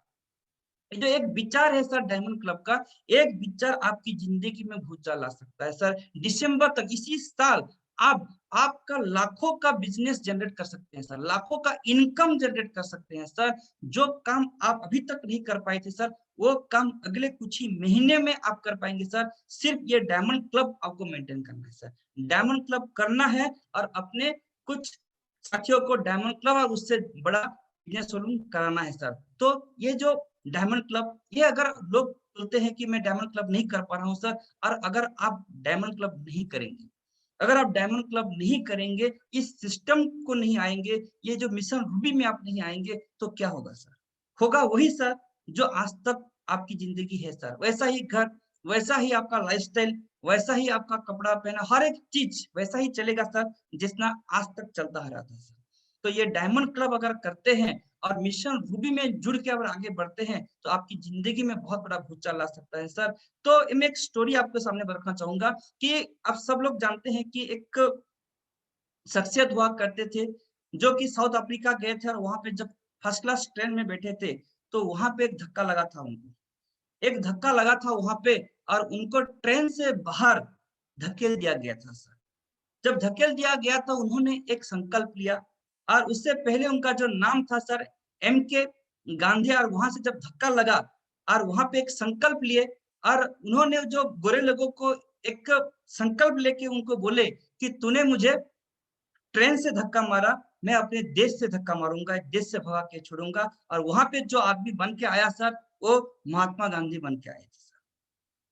जो एक विचार है सर डायमंड क्लब का, एक विचार आपकी जिंदगी में भूचाल ला सकता है सर। दिसंबर तक, इसी साल आप आपका लाखों का बिजनेस जनरेट कर सकते हैं सर, लाखों का इनकम जनरेट कर सकते हैं सर। जो काम आप अभी तक नहीं कर पाए थे सर, वो काम अगले कुछ ही महीने में आप कर पाएंगे सर। सिर्फ ये डायमंड क्लब आपको मेंटेन करना है सर, डायमंड क्लब करना है और अपने कुछ साथियों को डायमंड क्लब और उससे बड़ा बिजनेस शोरूम कराना है सर। तो ये जो डायमंड क्लब, ये अगर लोग बोलते हैं कि मैं डायमंड क्लब नहीं कर पा रहा हूँ सर, और अगर आप डायमंड क्लब नहीं करेंगे, अगर आप डायमंड क्लब नहीं करेंगे, इस सिस्टम को नहीं आएंगे, ये जो मिशन रूबी में आप नहीं आएंगे, तो क्या होगा सर? होगा वही सर जो आज तक आपकी जिंदगी है सर। वैसा ही घर, वैसा ही आपका लाइफस्टाइल, वैसा ही आपका कपड़ा पहना, हर एक चीज वैसा ही चलेगा सर जितना आज तक चलता आ रहा था सर। तो ये डायमंड क्लब अगर करते हैं और मिशन रूबी में जुड़ के अगर आगे बढ़ते हैं, तो आपकी जिंदगी में बहुत बड़ा भूचाल ला सकता है सर। तो मैं एक स्टोरी आपके सामने रखना चाहूंगा कि आप सब लोग जानते हैं कि एक शख्सियत हुआ करते थे जो कि साउथ अफ्रीका गए थे, और वहां पे जब फर्स्ट क्लास ट्रेन में बैठे थे, तो वहां पे एक धक्का लगा था उनको, एक धक्का लगा था वहां पे, और उनको ट्रेन से बाहर धकेल दिया गया था सर। जब धकेल दिया गया तो उन्होंने एक संकल्प लिया, और उससे पहले उनका जो नाम था सर एम के गांधी, और वहां से जब धक्का लगा और वहां पे एक संकल्प लिए, और उन्होंने जो गोरे लोगों को एक संकल्प लेके उनको बोले कि तूने मुझे ट्रेन से धक्का मारा, मैं अपने देश से धक्का मारूंगा, एक देश से भगा के छोड़ूंगा। और वहां पे जो आदमी बन के आया सर, वो महात्मा गांधी बन के आए थे सर।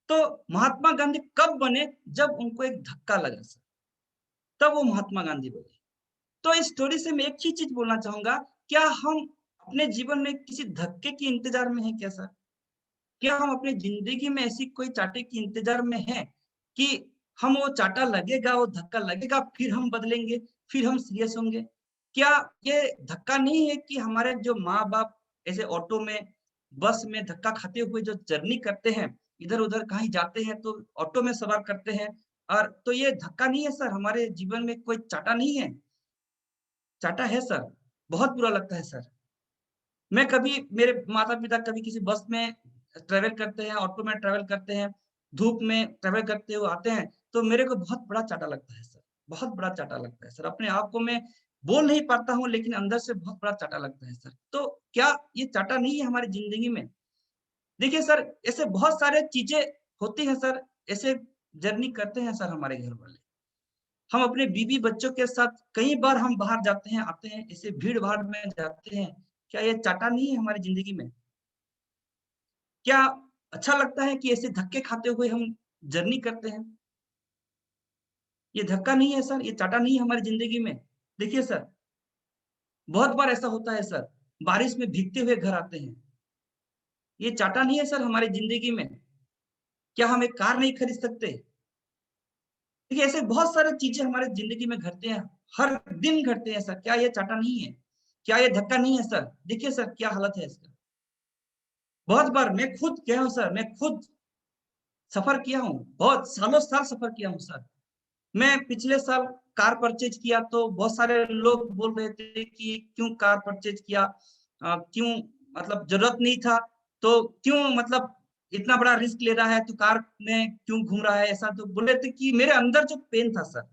तो महात्मा गांधी कब बने? जब उनको एक धक्का लगा सर, तब वो महात्मा गांधी बने। तो इस स्टोरी से मैं एक ही चीज बोलना चाहूंगा, क्या हम अपने जीवन में किसी धक्के के इंतजार में हैं क्या सर? क्या हम अपनी जिंदगी में ऐसी कोई चाटे के इंतजार में हैं कि हम वो चाटा लगेगा, वो धक्का लगेगा, फिर हम बदलेंगे, फिर हम सीरियस होंगे? क्या ये धक्का नहीं है कि हमारे जो माँ बाप ऐसे ऑटो में, बस में धक्का खाते हुए जो जर्नी करते हैं, इधर उधर कहीं जाते हैं तो ऑटो में सवार करते हैं, और तो ये धक्का नहीं है सर? हमारे जीवन में कोई चाटा नहीं है? चाटा है सर, बहुत बुरा लगता है सर। मैं कभी, मेरे माता-पिता कभी किसी बस में ट्रैवल करते हैं, ऑटो में ट्रैवल करते हैं, धूप में ट्रैवल करते हुए आते हैं, तो मेरे को बहुत बड़ा चाटा लगता है सर, बहुत बड़ा चाटा लगता है सर। अपने आप को मैं बोल नहीं पाता हूँ, लेकिन अंदर से बहुत बड़ा चाटा लगता है सर। तो क्या ये चाटा नहीं है हमारी ज़िंदगी में? देखिए सर, ऐसे बहुत सारे चीज़ें होती हैं सर, ऐसे जर्नी करते हैं सर हमारे घर वाले। हम अपने बीवी बच्चों के साथ कई बार हम बाहर जाते हैं, आते हैं, ऐसे भीड़-भाड़ में जाते हैं। क्या ये चाटा नहीं है हमारी ज़िंदगी में? क्या अच्छा लगता है कि ऐसे धक्के खाते हुए हम जर्नी करते हैं? ये धक्का नहीं है सर, ये चाटा नहीं है हमारी ज़िंदगी में। देखिए सर, बहुत बार ऐसा होता है सर, बारिश में भीगते हुए घर आते हैं। ये चाटा नहीं है सर हमारी ज़िंदगी में। क्या हम एक कार नहीं खरीद सकते? देखिए ऐसे बहुत सारी चीज़ें हमारी ज़िंदगी में घटते हैं, हर दिन घटते हैं सर। क्या ये चाटा नहीं है? क्या ये धक्का नहीं है सर? देखिए सर क्या हालत है इसका। बहुत बार मैं खुद गया हूँ सर, मैं खुद सफ़र किया हूँ, बहुत सालों-साल सफ़र किया हूँ सर। मैं पिछले साल कार परचेज़ किया तो बहुत सारे लोग बोल रहे थे कि क्यों कार परचेज़ किया? क्यों, मतलब ज़रूरत नहीं था, तो क्यों मतलब इतना बड़ा रिस्क ले रहा है, तो कार में क्यों घूम रहा है? ऐसा तो बोल रहे थे कि मेरे अंदर जो पेन था सर,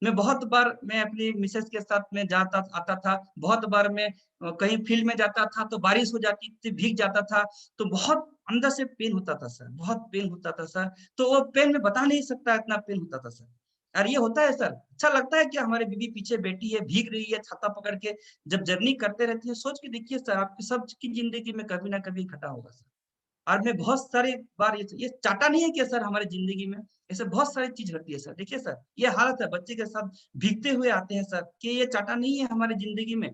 मैं बहुत बार मैं अपनी मिसेज़ के साथ में जाता आता था, बहुत बार मैं कहीं फील्ड में जाता था तो बारिश हो जाती थी, भीग जाता था, तो बहुत अंदर से पेन होता था सर, बहुत पेन होता था सर। तो वो पेन मैं बता नहीं सकता, इतना पेन होता था सर। और ये होता है सर, अच्छा लगता है क्या हमारी बीवी पीछे बैठी है, भीग रही है छाता पकड़ के, जब जर्नी करते रहती है, सोच के देखिए सर, आपकी सबकी ज़िंदगी में कभी ना कभी घटा होगा सर। और मैं बहुत सारी बार ये चाटा नहीं है क्या सर हमारी ज़िंदगी में? ऐसे बहुत सारी चीज़ घटती है सर। देखिए सर, ये हालत है, बच्चे के साथ भीगते हुए आते हैं सर, कि ये चाटा नहीं है हमारी ज़िंदगी में?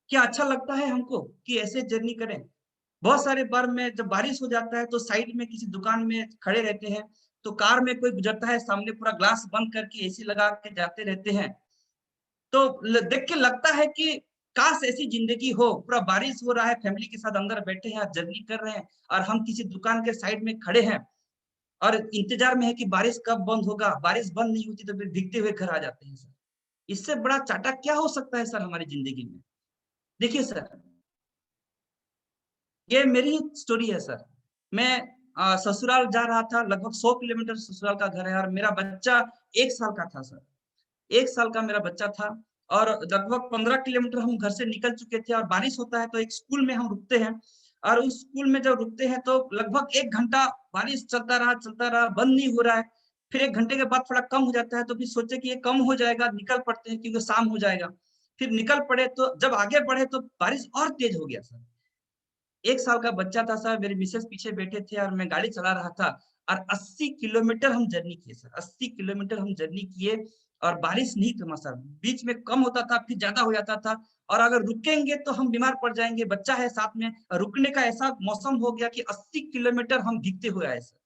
क्या अच्छा लगता है हमको कि ऐसे जर्नी करें? बहुत सारे बार मैं जब बारिश हो जाता है तो साइड में किसी दुकान में खड़े रहते हैं, तो कार में कोई गुज़रता है, सामने पूरा ग्लास बंद करके एसी लगा के जाते रहते हैं। तो देख के लगता है कि काश ऐसी जिंदगी हो, पूरा बारिश हो रहा है, फैमिली के साथ अंदर बैठे हैं, जर्नी कर रहे हैं, और हम किसी दुकान के साइड में खड़े हैं और इंतजार में है कि बारिश कब बंद होगा। बारिश बंद नहीं होती तो फिर भीगते हुए घर आ जाते हैं सर। इससे बड़ा चाटा क्या हो सकता है सर हमारी जिंदगी में? देखिए सर, ये मेरी ही स्टोरी है सर। मैं ससुराल जा रहा था, लगभग 100 किलोमीटर ससुराल का घर है और मेरा बच्चा 1 साल का था सर। 1 साल का मेरा बच्चा था और लगभग 15 किलोमीटर हम घर से निकल चुके थे और बारिश होता है तो एक स्कूल में हम रुकते हैं और उस स्कूल में जब रुकते हैं तो लगभग 1 घंटा बारिश चलता रहा, बंद नहीं हो रहा है। फिर 1 घंटे के बाद थोड़ा कम हो जाता है तो फिर सोचे कि ये कम हो जाएगा, निकल पड़ते हैं क्योंकि शाम हो जाएगा। फिर निकल पड़े तो जब आगे बढ़े तो बारिश और तेज हो गया सर। 1 साल का बच्चा था सर, मेरे मिसेज़ पीछे बैठे थे और मैं गाड़ी चला रहा था और 80 किलोमीटर हम जर्नी किए सर, 80 किलोमीटर हम जर्नी किए और बारिश नहीं थमा सर। बीच में कम होता था, फिर ज़्यादा हो जाता था और अगर रुकेंगे तो हम बीमार पड़ जाएँगे, बच्चा है साथ में। रुकने का ऐसा मौसम हो गया कि 80 किलोमीटर हम भीगते हुए आए सर।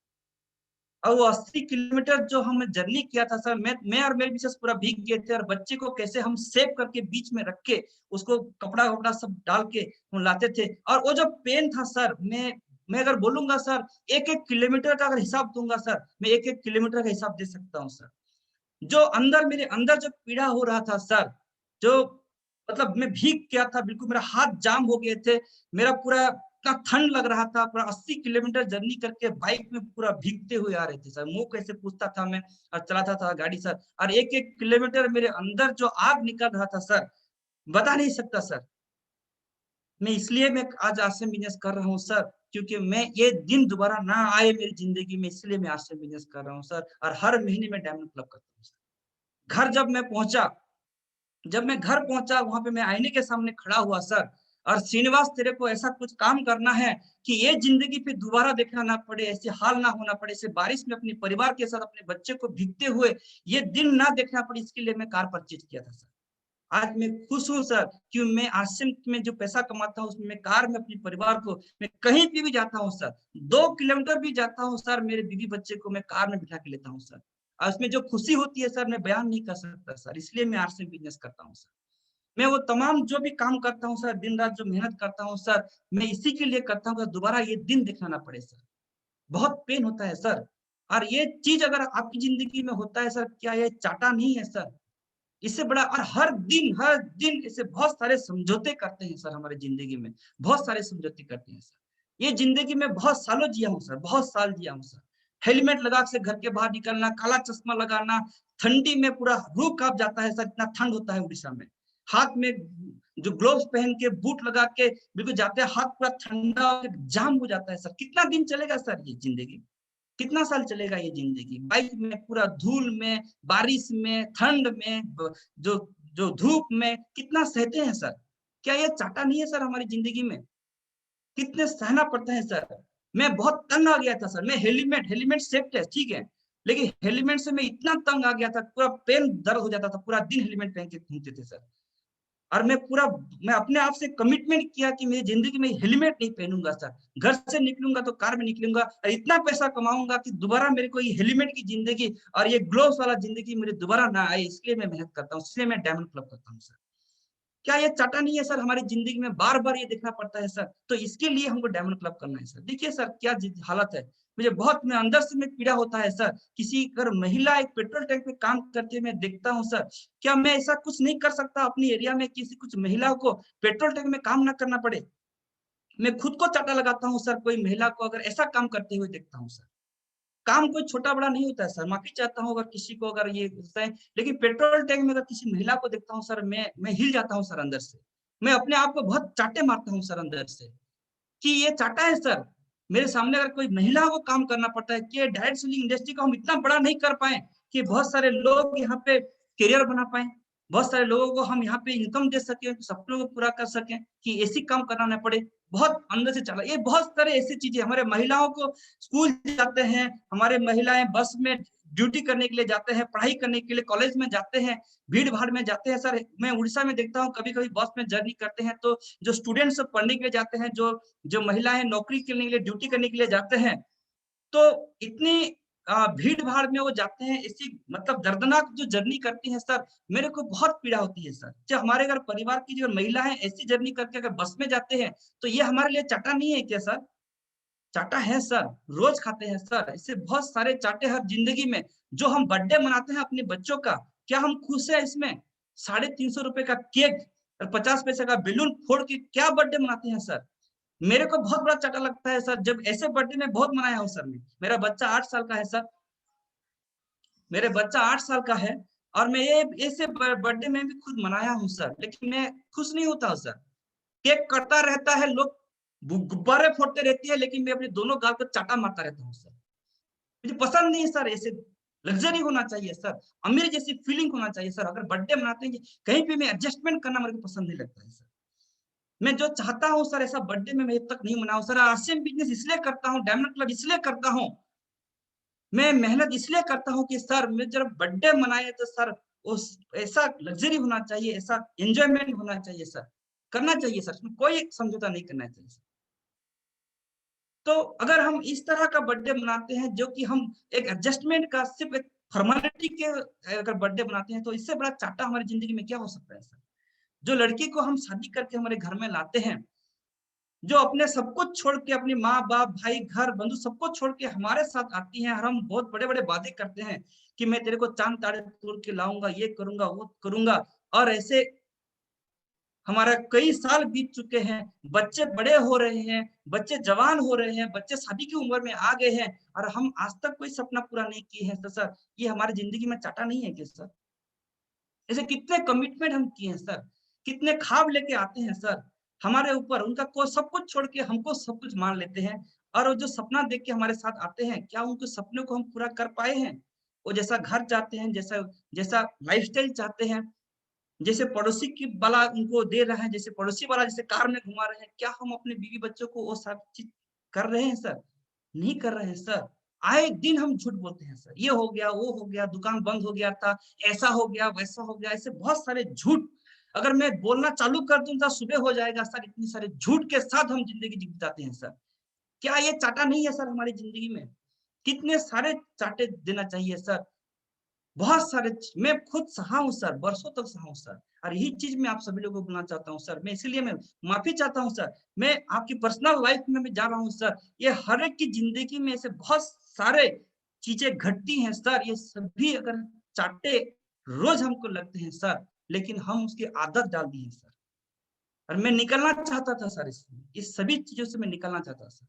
और वो 80 किलोमीटर जो हमने जर्नी किया था सर, मैं और मेरी मिसेज़ पूरा भीग गए थे और बच्चे को कैसे हम सेव करके बीच में रख के, उसको कपड़ा-वपड़ा सब डाल के हम लाते थे और वो जो पेन था सर, मैं अगर बोलूँगा सर, 1-1 किलोमीटर का अगर हिसाब दूँगा सर, मैं 1-1 किलोमीटर का हिसाब दे सकता हूँ सर। जो अंदर मेरे अंदर जो पीड़ा हो रहा था सर, जो मतलब मैं भीग गया था, बिल्कुल मेरा हाथ जाम हो गए थे, मेरा पूरा इतना ठंड लग रहा था, पूरा 80 किलोमीटर जर्नी करके बाइक में पूरा भीगते हुए आ रहे थे सर। मुँह कैसे पूछता था मैं और चलाता था गाड़ी सर और 1-1 किलोमीटर मेरे अंदर जो आग निकल रहा था सर, बता नहीं सकता सर। मैं आज आश्रम बिज़नेस कर रहा हूँ सर, क्योंकि मैं ये दिन दोबारा ना आए मेरी ज़िंदगी में इसलिए मैं आश्रम बिज़नेस कर रहा हूँ सर और हर महीने मैं डायमंड क्लब करता हूँ सर। घर जब मैं घर पहुँचा वहाँ पे मैं आईने के सामने खड़ा हुआ सर और श्रीनिवास तेरे को ऐसा कुछ काम करना है कि ये ज़िंदगी फिर दोबारा देखना ना पड़े, ऐसे हाल ना होना पड़े, ऐसे बारिश में अपने परिवार के साथ अपने बच्चे को भीगते हुए ये दिन ना देखना पड़े इसके लिए मैं कार परचेज़ किया था सर। आज मैं खुश हूँ सर कि मैं आश्रम में जो पैसा कमाता हूँ उसमें मैं कार में अपने परिवार को मैं कहीं पे भी जाता हूँ सर, 2 किलोमीटर भी जाता हूँ सर, मेरे बीवी बच्चे को मैं कार में बिठा के लेता हूँ सर। और उसमें जो खुशी होती है सर मैं बयान नहीं कर सकता सर, इसलिए मैं आश्रम बिज़नेस करता हूँ सर। मैं वो तमाम जो भी काम करता हूँ सर, दिन-रात जो मेहनत करता हूँ सर, मैं इसी के लिए करता हूँ कि दोबारा ये दिन देखना ना पड़े सर। बहुत पेन होता है सर और ये चीज़ अगर आपकी ज़िंदगी में होता है सर, क्या ये चाँटा नहीं है सर? इससे बड़ा और हर दिन ऐसे बहुत सारे समझौते करते हैं सर हमारी ज़िंदगी में, बहुत सारे समझौते करते हैं सर। ये ज़िंदगी में बहुत सालों जिया हूँ सर, बहुत साल जिया हूँ सर। हेलमेट लगा के घर के बाहर निकलना, काला चश्मा लगाना, ठंडी में पूरा रूह काँप जाता है सर, इतना ठंड होता है उड़ीसा में। हाथ में जो ग्लोव्स पहन के, बूट लगा के बिल्कुल जाते हैं, हाथ पूरा ठंडा होके जाम हो जाता है सर। कितना दिन चलेगा सर ये ज़िंदगी? कितना साल चलेगा ये ज़िंदगी? बाइक में, पूरा धूल में, बारिश में, ठंड में, जो जो धूप में कितना सहते हैं सर। क्या ये चाहता नहीं है सर हमारी ज़िंदगी में? कितने सहना पड़ता है सर। मैं बहुत तंग आ गया था सर। मैं हेलमेट सेफ्टी है, ठीक है। लेकिन हेलमेट से मैं इतना तंग आ गया था, पूरा पैर दर्द हो जाता था, पूरा दिन हेलमेट पहन के घूमते थे सर। और मैं अपने आप से कमिटमेंट किया कि मेरी ज़िंदगी में हेलमेट नहीं पहनूँगा सर। घर से निकलूँगा तो कार में निकलूँगा और इतना पैसा कमाऊँगा कि दोबारा मेरे को ये हेलमेट की ज़िंदगी और ये ग्लोव्स वाला ज़िंदगी मेरे दोबारा ना आए, इसलिए मैं मेहनत करता हूँ, इसलिए मैं डायमंड क्लब करता हूँ सर। क्या ये चाहता नहीं है सर हमारी ज़िंदगी में बार-बार ये देखना पड़ता है सर, तो इसके लिए हमको डायमंड क्लब करना है सर। देखिए सर क्या हालत है, मुझे बहुत मैं अंदर से में पीड़ा होता है सर, किसी अगर महिला एक पेट्रोल टैंक में काम करते हुए मैं देखता हूँ सर, क्या मैं ऐसा कुछ नहीं कर सकता अपनी एरिया में किसी कुछ महिलाओं को पेट्रोल टैंक में काम ना करना पड़े? मैं खुद को चाटा लगाता हूँ सर, कोई महिला को अगर ऐसा काम करते हुए देखता हूँ सर। काम कोई छोटा-बड़ा नहीं होता है सर, माफ़ी चाहता हूँ अगर किसी को अगर ये गुस्सा है, लेकिन पेट्रोल टैंक में अगर किसी महिला को देखता हूँ सर, मैं हिल जाता हूँ सर अंदर से। मैं अपने आप को बहुत चाटे मारता हूँ सर अंदर से, कि ये चाटा है सर। मेरे सामने अगर कोई महिला को काम करना पड़ता है कि डायरेक्ट सेलिंग इंडस्ट्री को हम इतना बड़ा नहीं कर पाएँ कि बहुत सारे लोग यहाँ पे करियर बना पाएँ। बहुत सारे लोगों को हम यहाँ पे इनकम दे सकें, सपनों को पूरा कर सकें कि ऐसी काम करना ना पड़े। बहुत अंदर से चला ये बहुत सारे ऐसी चीज़ें हमारे महिलाओं को स्कूल जाते हैं, हमारे महिलाएँ बस में ड्यूटी करने के लिए जाते हैं, पढ़ाई करने के लिए कॉलेज में जाते हैं, भीड़-भाड़ में जाते हैं सर। मैं उड़ीसा में देखता हूँ कभी-कभी बस में जर्नी करते हैं तो जो स्टूडेंट्स पढ़ने के लिए जाते हैं, जो जो महिलाएँ नौकरी करने के लिए, ड्यूटी करने के लिए जाते हैं, तो इतनी भीड़-भाड़ में वो जाते हैं, ऐसी मतलब दर्दनाक जो जर्नी करती हैं सर, मेरे को बहुत पीड़ा होती है सर। जो हमारे अगर परिवार की जो महिला हैं, ऐसी जर्नी करके अगर बस में जाते हैं, तो ये हमारे लिए चाटा नहीं है क्या सर? चाटा है सर, रोज़ खाते हैं सर। ऐसे बहुत सारे चाटे हर ज़िंदगी में, जो हम बर्थडे मनाते हैं अपने बच्चों का, क्या हम खुश हैं इसमें? ₹350 का केक और 50 पैसे का बेलून फोड़ के क्या बर्थडे मनाते हैं सर? मेरे को बहुत बड़ा चाटा लगता है सर, जब ऐसे बर्थडे में बहुत मनाया हूँ सर। मेरा बच्चा 8 साल का है सर, मेरे बच्चा 8 साल का है, और मैं ये ऐसे बर्थडे में भी खुद मनाया हूँ सर, लेकिन मैं खुश नहीं होता हूँ सर। केक कटता रहता है, लोग गुब्बारे फोड़ते रहती है, लेकिन मैं अपने दोनों गाल पर चाटा मारता रहता हूँ सर। मुझे पसंद नहीं है सर, ऐसे लग्जरी होना चाहिए सर, अमीर जैसी फीलिंग होना चाहिए सर। अगर बर्थडे मनाते हैं कहीं पे मैं एडजस्टमेंट करना मेरे को पसंद नहीं लगता है सर। मैं जो चाहता हूँ सर, ऐसा बर्थडे में मैं तक नहीं मनाऊं सर। आरसीएम बिजनेस इसलिए करता हूँ, डायमंड क्लब इसलिए करता हूँ, मैं मेहनत इसलिए करता हूँ कि सर मैं जब बर्थडे मनाए तो सर उस ऐसा लग्जरी होना चाहिए, ऐसा एंजॉयमेंट होना चाहिए सर, करना चाहिए सर, उसमें कोई समझौता नहीं करना चाहिए सर। तो अगर हम इस तरह का बर्थडे मनाते हैं जो कि हम एक एडजस्टमेंट का सिर्फ एक फॉर्मेलिटी के अगर बर्थडे मनाते हैं, तो इससे बड़ा चाटा हमारी जिंदगी में क्या हो सकता है सर। जो लड़की को हम शादी करके हमारे घर में लाते हैं, जो अपने सब कुछ छोड़ के, अपनी माँ बाप भाई घर बंधु सबको छोड़ के हमारे साथ आती हैं, और हम बहुत बड़े बड़े वादे करते हैं कि मैं तेरे को चांद तारे तोड़ के लाऊंगा, ये करूंगा वो करूंगा, और ऐसे हमारा कई साल बीत चुके हैं, बच्चे बड़े हो रहे हैं, बच्चे जवान हो रहे हैं, बच्चे शादी की उम्र में आ गए हैं, और हम आज तक कोई सपना पूरा नहीं किए हैं। तो सर ये हमारी जिंदगी में चाटा नहीं है क्या सर? ऐसे कितने कमिटमेंट हम किए हैं सर, कितने ख्वाब लेके आते हैं सर हमारे ऊपर, उनका को सब कुछ छोड़ के हमको सब कुछ मान लेते हैं, और वो जो सपना देख के हमारे साथ आते हैं, क्या उनके सपने को हम पूरा कर पाए हैं? वो जैसा घर चाहते हैं, जैसा जैसा लाइफस्टाइल चाहते हैं, जैसे पड़ोसी की वाला उनको दे रहे हैं, जैसे पड़ोसी वाला जैसे कार में घुमा रहे हैं, क्या हम अपने बीवी बच्चों को वो सब चीज कर रहे हैं सर? नहीं कर रहे हैं सर। आए दिन हम झूठ बोलते हैं सर, ये हो गया वो हो गया, दुकान बंद हो गया था, ऐसा हो गया वैसा हो गया, ऐसे बहुत सारे झूठ अगर मैं बोलना चालू कर दूं तो सुबह हो जाएगा सर। इतने सारे झूठ के साथ हम जिंदगी बिताते हैं सर। क्या ये चाटा नहीं है सर हमारी जिंदगी में? कितने सारे चाटे देना चाहिए सर, बहुत सारे मैं खुद सहा हूँ सर, बरसों तक सहा हूँ सर, और यही चीज मैं आप सभी लोगों को बोलना चाहता हूँ सर। मैं इसीलिए मैं माफी चाहता हूँ सर। मैं आपकी पर्सनल लाइफ में मैं जा रहा हूँ सर, ये हर एक की जिंदगी में ऐसे बहुत सारे चीजें घटती हैं सर, ये सभी अगर चाटे रोज हमको लगते हैं सर, लेकिन हम उसकी आदत डाल दी है सर, और मैं निकलना चाहता था सर, इस सभी चीजों से मैं निकलना चाहता था सर।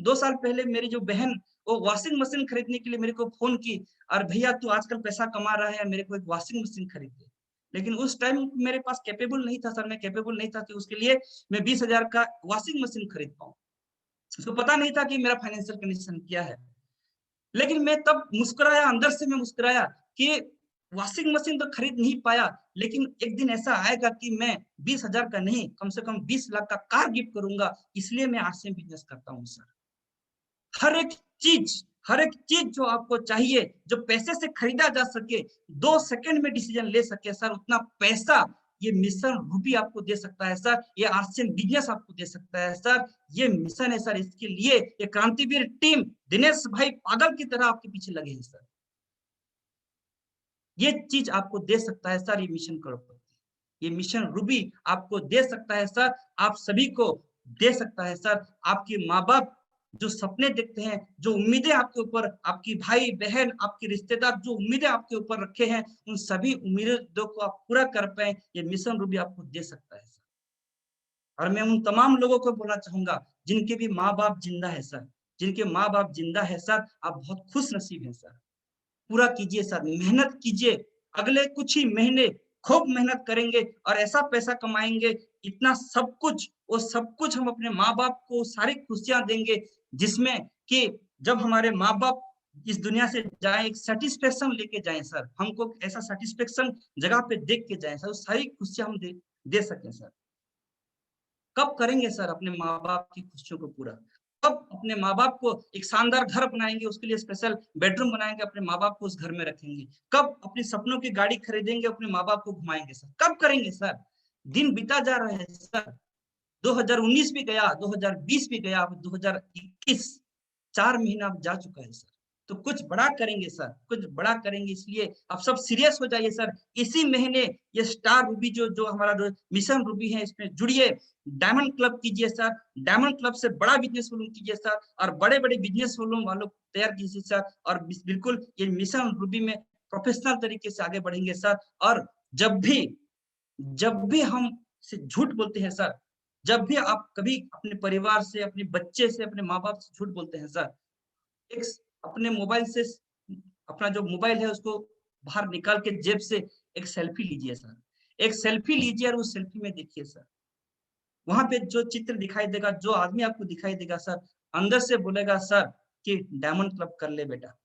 2 साल पहले मेरी जो बहन वो वॉशिंग मशीन खरीदने के लिए मेरे को फोन की, और भैया तू आजकल पैसा कमा रहा है, मेरे को एक वॉशिंग मशीन खरीद दे। लेकिन उस टाइम मेरे पास कैपेबल नहीं था सर, मैं कैपेबल नहीं था कि उसके लिए मैं 20,000 का वॉशिंग मशीन खरीद पाऊँ। उसको पता नहीं था कि मेरा फाइनेंशियल कंडीशन क्या है। लेकिन मैं तब मुस्कुराया, अंदर से मैं मुस्कुराया कि वॉशिंग मशीन तो खरीद नहीं पाया, लेकिन एक दिन ऐसा आएगा कि मैं 20,000 का नहीं, कम से कम 20 लाख का कार गिफ्ट करूंगा। इसलिए मैं आज से बिजनेस करता हूँ सर। हर एक चीज, हर एक चीज जो आपको चाहिए, जो पैसे से खरीदा जा सके, 2 सेकंड में डिसीजन ले सके सर, उतना पैसा ये मिशन रूबी आपको दे सकता है सर, ये आर्सियन बिजनेस आपको दे सकता है सर। ये मिशन है सर, इसके लिए ये क्रांतिवीर टीम दिनेश भाई पागल की तरह आपके पीछे लगे हैं सर। ये चीज आपको दे सकता है सर, ये मिशन करोड़पति, ये मिशन रूबी आपको दे सकता है सर, आप सभी को दे सकता है सर। आपके माँ बाप जो सपने देखते हैं, जो उम्मीदें आपके ऊपर, आपकी भाई बहन आपके रिश्तेदार जो उम्मीदें आपके ऊपर रखे हैं, उन सभी उम्मीदों को आप पूरा कर पाए, ये मिशन रूबी आपको दे सकता है सर। और मैं उन तमाम लोगों को बोलना चाहूंगा जिनके भी माँ बाप जिंदा है सर, जिनके माँ बाप जिंदा है सर, आप बहुत खुश नसीब है सर। पूरा कीजिए सर, मेहनत कीजिए, अगले कुछ ही महीने खूब मेहनत करेंगे और ऐसा पैसा कमाएंगे, इतना सब कुछ, वो सब कुछ हम अपने माँ बाप को सारी खुशियां देंगे, जिसमें कि जब हमारे माँ बाप इस दुनिया से जाए एक सेटिस्फेक्शन लेके जाए सर, हमको ऐसा सेटिस्फेक्शन जगह पे देख के जाए सर, सारी खुशियां हम दे सकें सर। कब करेंगे सर अपने माँ बाप की खुशियों को पूरा? कब अपने माँ बाप को एक शानदार घर बनाएंगे, उसके लिए स्पेशल बेडरूम बनाएंगे, अपने माँ बाप को उस घर में रखेंगे? कब अपने सपनों की गाड़ी खरीदेंगे, अपने माँ बाप को घुमाएंगे सर? कब करेंगे सर? दिन बीता जा रहा है सर, 2019 भी गया, 2020 भी गया, अब 2021, 4 महीना अब जा चुका है सर। तो कुछ बड़ा करेंगे सर, कुछ बड़ा करेंगे, इसलिए आप सब सीरियस हो जाइए सर। इसी महीने ये स्टार रूबी जो जो हमारा जो मिशन रूबी है, इसमें जुड़िए, डायमंड क्लब कीजिए सर, डायमंड क्लब से बड़ा बिजनेस वॉल्यूम कीजिए सर, और बड़े बड़े बिजनेस वॉल्यूम वालों को तैयार कीजिए सर, और बिल्कुल ये मिशन रूबी में प्रोफेशनल तरीके से आगे बढ़ेंगे सर। और जब भी हम से झूठ बोलते हैं सर, जब भी आप कभी अपने परिवार से, अपने बच्चे से, अपने माँ-बाप से झूठ बोलते हैं सर, एक अपने मोबाइल से अपना जो मोबाइल है उसको बाहर निकाल के जेब से एक सेल्फी लीजिए सर। एक सेल्फी लीजिए और उस सेल्फी में देखिए सर, वहाँ पे जो चित्र दिखाई देगा, जो आदमी आपको दिखाई देगा सर, अंदर से बोलेगा सर कि डायमंड क्लब कर ले बेटा।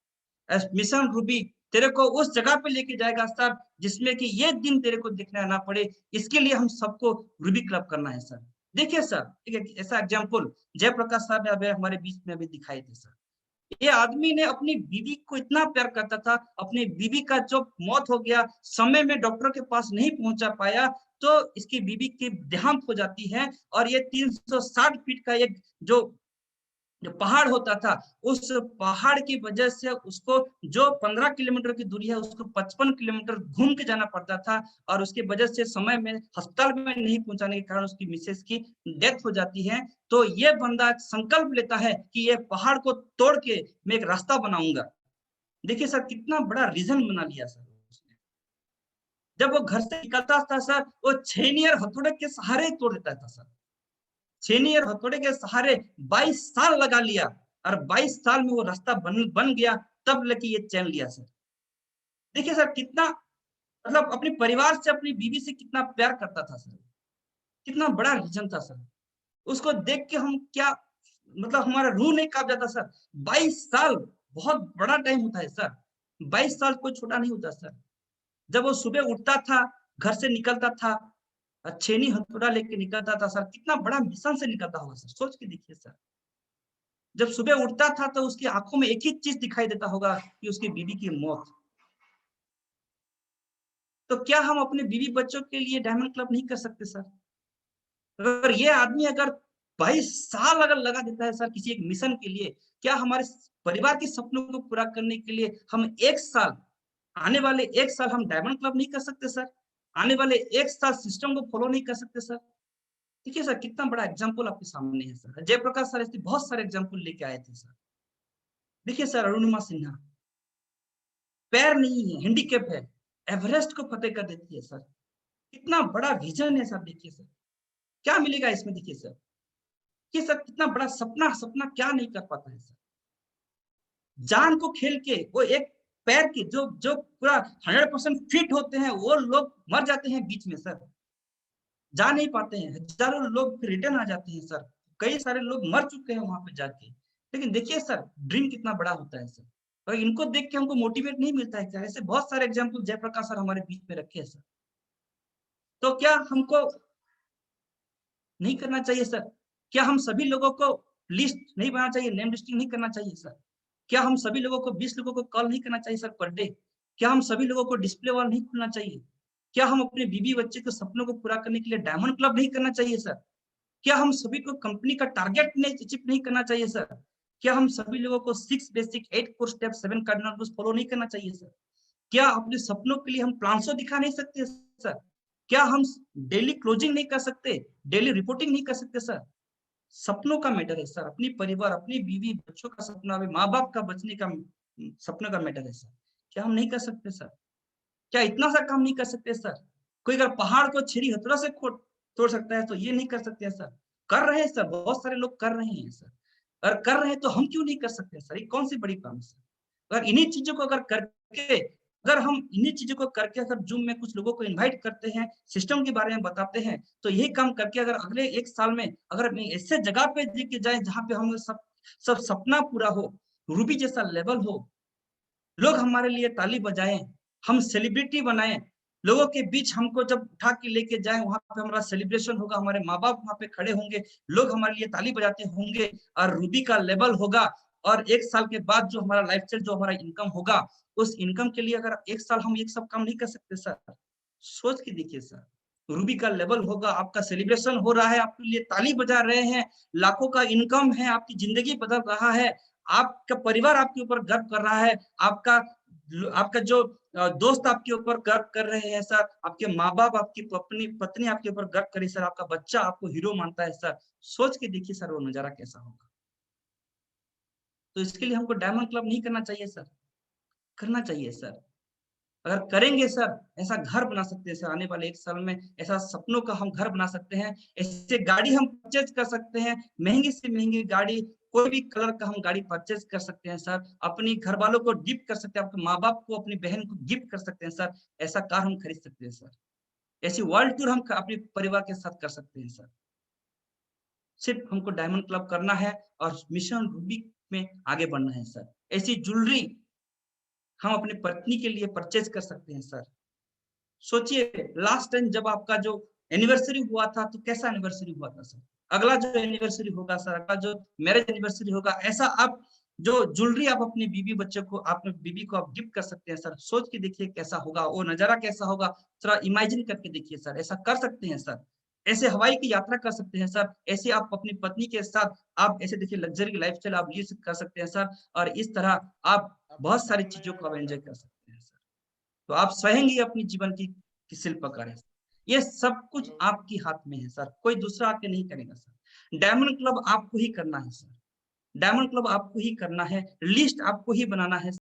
मिशन रूबी तेरे को उस जगह पे लेके जाएगा सर, जिसमें कि ये दिन तेरे को दिखना ना पड़े। इसके लिए हम सबको रूबी क्लब करना है सर। देखिए सर, एक ऐसा एग्जांपल जयप्रकाश सर ने अभी हमारे बीच में अभी दिखाए थे सर। ये आदमी ने अपनी बीवी को इतना प्यार करता था, अपनी बीवी का जो मौत हो गया, समय में डॉक्टर के पास नहीं पहुंचा पाया, तो इसकी बीवी की देहांत हो जाती है और ये 360 फीट का एक जो जो पहाड़ होता था, उस पहाड़ की वजह से उसको जो 15 किलोमीटर की दूरी है, उसको 55 किलोमीटर घूम के जाना पड़ता था और उसकी वजह से समय में अस्पताल में नहीं पहुंचाने के कारण उसकी मिसेस की डेथ हो जाती है। तो ये बंदा संकल्प लेता है कि ये पहाड़ को तोड़ के मैं एक रास्ता बनाऊंगा। देखिए सर, कितना बड़ा रीजन बना लिया सर उसने। जब वो घर से निकलता था सर, वो छेनी और हथौड़े के सहारे ही तोड़ देता था सर। छेनी और हथौड़े के सहारे 22 साल लगा लिया और 22 साल में वो रास्ता बन गया, तब लेके ये चैन लिया सर। देखिए सर, कितना मतलब अपने परिवार से, अपनी बीवी से कितना प्यार करता था सर, कितना बड़ा रीजन था सर। उसको देख के हम क्या मतलब हमारा रूह नहीं कांप जाता सर। 22 साल बहुत बड़ा टाइम होता है सर। 22 साल कोई छोटा नहीं होता सर। जब वो सुबह उठता था, घर से निकलता था, छेनी हथौड़ा लेके निकलता था सर, कितना बड़ा मिशन से निकलता होगा सर, सोच के देखिए सर। जब सुबह उठता था तो उसकी आंखों में एक ही चीज दिखाई देता होगा कि उसकी बीवी की मौत। तो क्या हम अपने बीवी बच्चों के लिए डायमंड क्लब नहीं कर सकते सर? अगर ये आदमी अगर 22 साल अगर लगा देता है सर किसी एक मिशन के लिए, क्या हमारे परिवार के सपनों को पूरा करने के लिए हम एक साल, आने वाले एक साल हम डायमंड क्लब नहीं कर सकते सर? आने वाले एक साल सिस्टम को फॉलो नहीं कर सकते सर? देखिए सर, कितना बड़ा एग्जाम्पल आपके सामने है सर। जयप्रकाश सर ऐसे बहुत सारे एग्जाम्पल लेके आए थे सर। देखिए सर, अरुणिमा सिन्हा पैर नहीं है, हैंडीकैप है, एवरेस्ट को फतेह कर देती है सर। कितना बड़ा विजन है सर, देखिए सर। क्या मिलेगा इसमें, देखिए सर। ये सर कितना बड़ा सपना, सपना क्या नहीं कर पाता है सर। जान को खेल के वो एक पैर की जो जो पूरा 100% फिट होते हैं, वो लोग मर जाते हैं बीच में सर। जा नहीं पाते हैं, हजारों लोग रिटर्न आ जाते हैं सर। कई सारे लोग मर चुके हैं वहां पे जाके। लेकिन देखिए सर, ड्रीम कितना बड़ा होता है सर। और इनको देख के हमको मोटिवेट नहीं मिलता है क्या? ऐसे बहुत सारे एग्जाम्पल जयप्रकाश सर हमारे बीच में रखे हैं सर। तो क्या हमको नहीं करना चाहिए सर? क्या हम सभी लोगों को लिस्ट नहीं बनाना चाहिए, नेम लिस्टिंग नहीं करना चाहिए सर? क्या हम सभी लोगों को 20 लोगों को कॉल नहीं करना चाहिए सर पर डे? क्या हम सभी लोगों को डिस्प्ले वॉल नहीं खोलना चाहिए? क्या हम अपने बीवी बच्चे के सपनों को पूरा करने के लिए डायमंड क्लब नहीं करना चाहिए सर? क्या हम सभी को कंपनी का टारगेट नहीं अचीव नहीं करना चाहिए सर? क्या हम सभी लोगों को 6 basic, 8 core step, 7 cardinal rules follow नहीं करना चाहिए सर? क्या अपने सपनों के लिए हम प्लान्सो दिखा नहीं सकते सर? क्या हम डेली क्लोजिंग नहीं कर सकते, डेली रिपोर्टिंग नहीं कर सकते सर? सपनों का मैटर है सर। अपनी परिवार, अपनी बीवी बच्चों का सपना, माँ बाप का बचने का सपने का मैटर है सर। क्या हम नहीं कर सकते सर? क्या इतना सा काम नहीं कर सकते सर? कोई अगर पहाड़ को छुरी हथौड़ा से तोड़ सकता है तो ये नहीं कर सकते हैं सर? कर रहे हैं सर, बहुत सारे लोग कर रहे हैं सर। अगर कर रहे हैं तो हम क्यों नहीं कर सकते सर? ये कौन सी बड़ी बात है सर? अगर इन्हीं चीजों को अगर करके, अगर हम इन्हीं चीजों को करके अगर जूम में कुछ लोगों को इनवाइट करते हैं, सिस्टम के बारे में बताते हैं, तो यही काम करके अगर अगले एक साल में अगर हम ऐसे जगह पे लेके जाए जहाँ पे हम सब सब सपना पूरा हो, रूबी जैसा लेवल हो, लोग हमारे लिए ताली बजाएं, हम सेलिब्रिटी बनाएं, लोगों के बीच हमको जब उठा के लेके जाएं, वहां पे हमारा सेलिब्रेशन होगा, हमारे माँ बाप वहां पे खड़े होंगे, लोग हमारे लिए ताली बजाते होंगे और रूबी का लेवल होगा। और एक साल के बाद जो हमारा लाइफ स्टाइल, जो हमारा इनकम होगा, उस इनकम के लिए अगर एक साल हम एक सब काम नहीं कर सकते सर? सोच के देखिए सर। रूबी का लेवल होगा, आपका सेलिब्रेशन हो रहा है, आपके लिए ताली बजा रहे हैं, लाखों का इनकम है, आपकी जिंदगी बदल रहा है, आपका परिवार आपके ऊपर गर्व कर रहा है, आपका आपका जो दोस्त आपके ऊपर गर्व कर रहे हैं सर, आपके माँ बाप, आपकी पत्नी पत्नी आपके ऊपर गर्व करे सर, आपका बच्चा आपको हीरो मानता है सर। सोच के देखिए सर, वो नजारा कैसा होगा। तो इसके लिए हमको डायमंड क्लब नहीं करना चाहिए सर? करना चाहिए सर। अगर करेंगे सर, ऐसा घर बना सकते हैं सर, आने वाले 1 साल में ऐसा सपनों का हम घर बना सकते हैं, ऐसे गाड़ी हम परचेज़ कर सकते हैं, महँगी से महँगी गाड़ी, कोई भी कलर का हम गाड़ी परचेज़ कर सकते हैं सर, अपनी घरवालों को गिफ्ट कर सकते हैं, अपने माँ-बाप को, अपनी बहन को गिफ्ट कर सकते हैं सर, ऐसा कार हम खरीद सकते हैं सर। ऐसी वर्ल्ड टूर हम क अपने परिवार के साथ कर सकते हैं सर। सिर्फ़ हमको डायमंड क्लब करना है और मिशन रूबिक में आगे बढ़ना है सर। ऐसी ज्वेलरी हम अपनी पत्नी के लिए परचेज़ कर सकते हैं सर। सोचिए लास्ट टाइम जब आपका जो एनिवर्सरी हुआ था, तो कैसा एनिवर्सरी हुआ था सर? अगला जो एनिवर्सरी होगा सर, अगला जो मैरिज एनिवर्सरी होगा, ऐसा आप जो ज्वेलरी आप अपनी बीवी बच्चों को अपने बीवी को आप गिफ्ट कर सकते हैं सर। सोच के देखिए कैसा होगा, वो नज़ारा कैसा होगा, थोड़ा इमेजिन करके देखिए सर, ऐसा कर सकते हैं सर। ऐसे हवाई की यात्रा कर सकते हैं सर, ऐसे आप अपनी पत्नी के साथ आप ऐसे देखिए लग्ज़री लाइफ़स्टाइल आप लीड कर सकते हैं सर और इस तरह आप बहुत सारी चीज़ों को आप एन्जॉय कर सकते हैं सर। तो आप स्वयं ही अपनी जीवन की शिल्पकार हैं। ये सब कुछ आपके हाथ में है सर, कोई दूसरा आके नहीं करेगा सर। डायमंड क्लब आपको ही करना है सर। डायमंड क्लब आपको ही करना है, लिस्ट आपको ही बनाना है।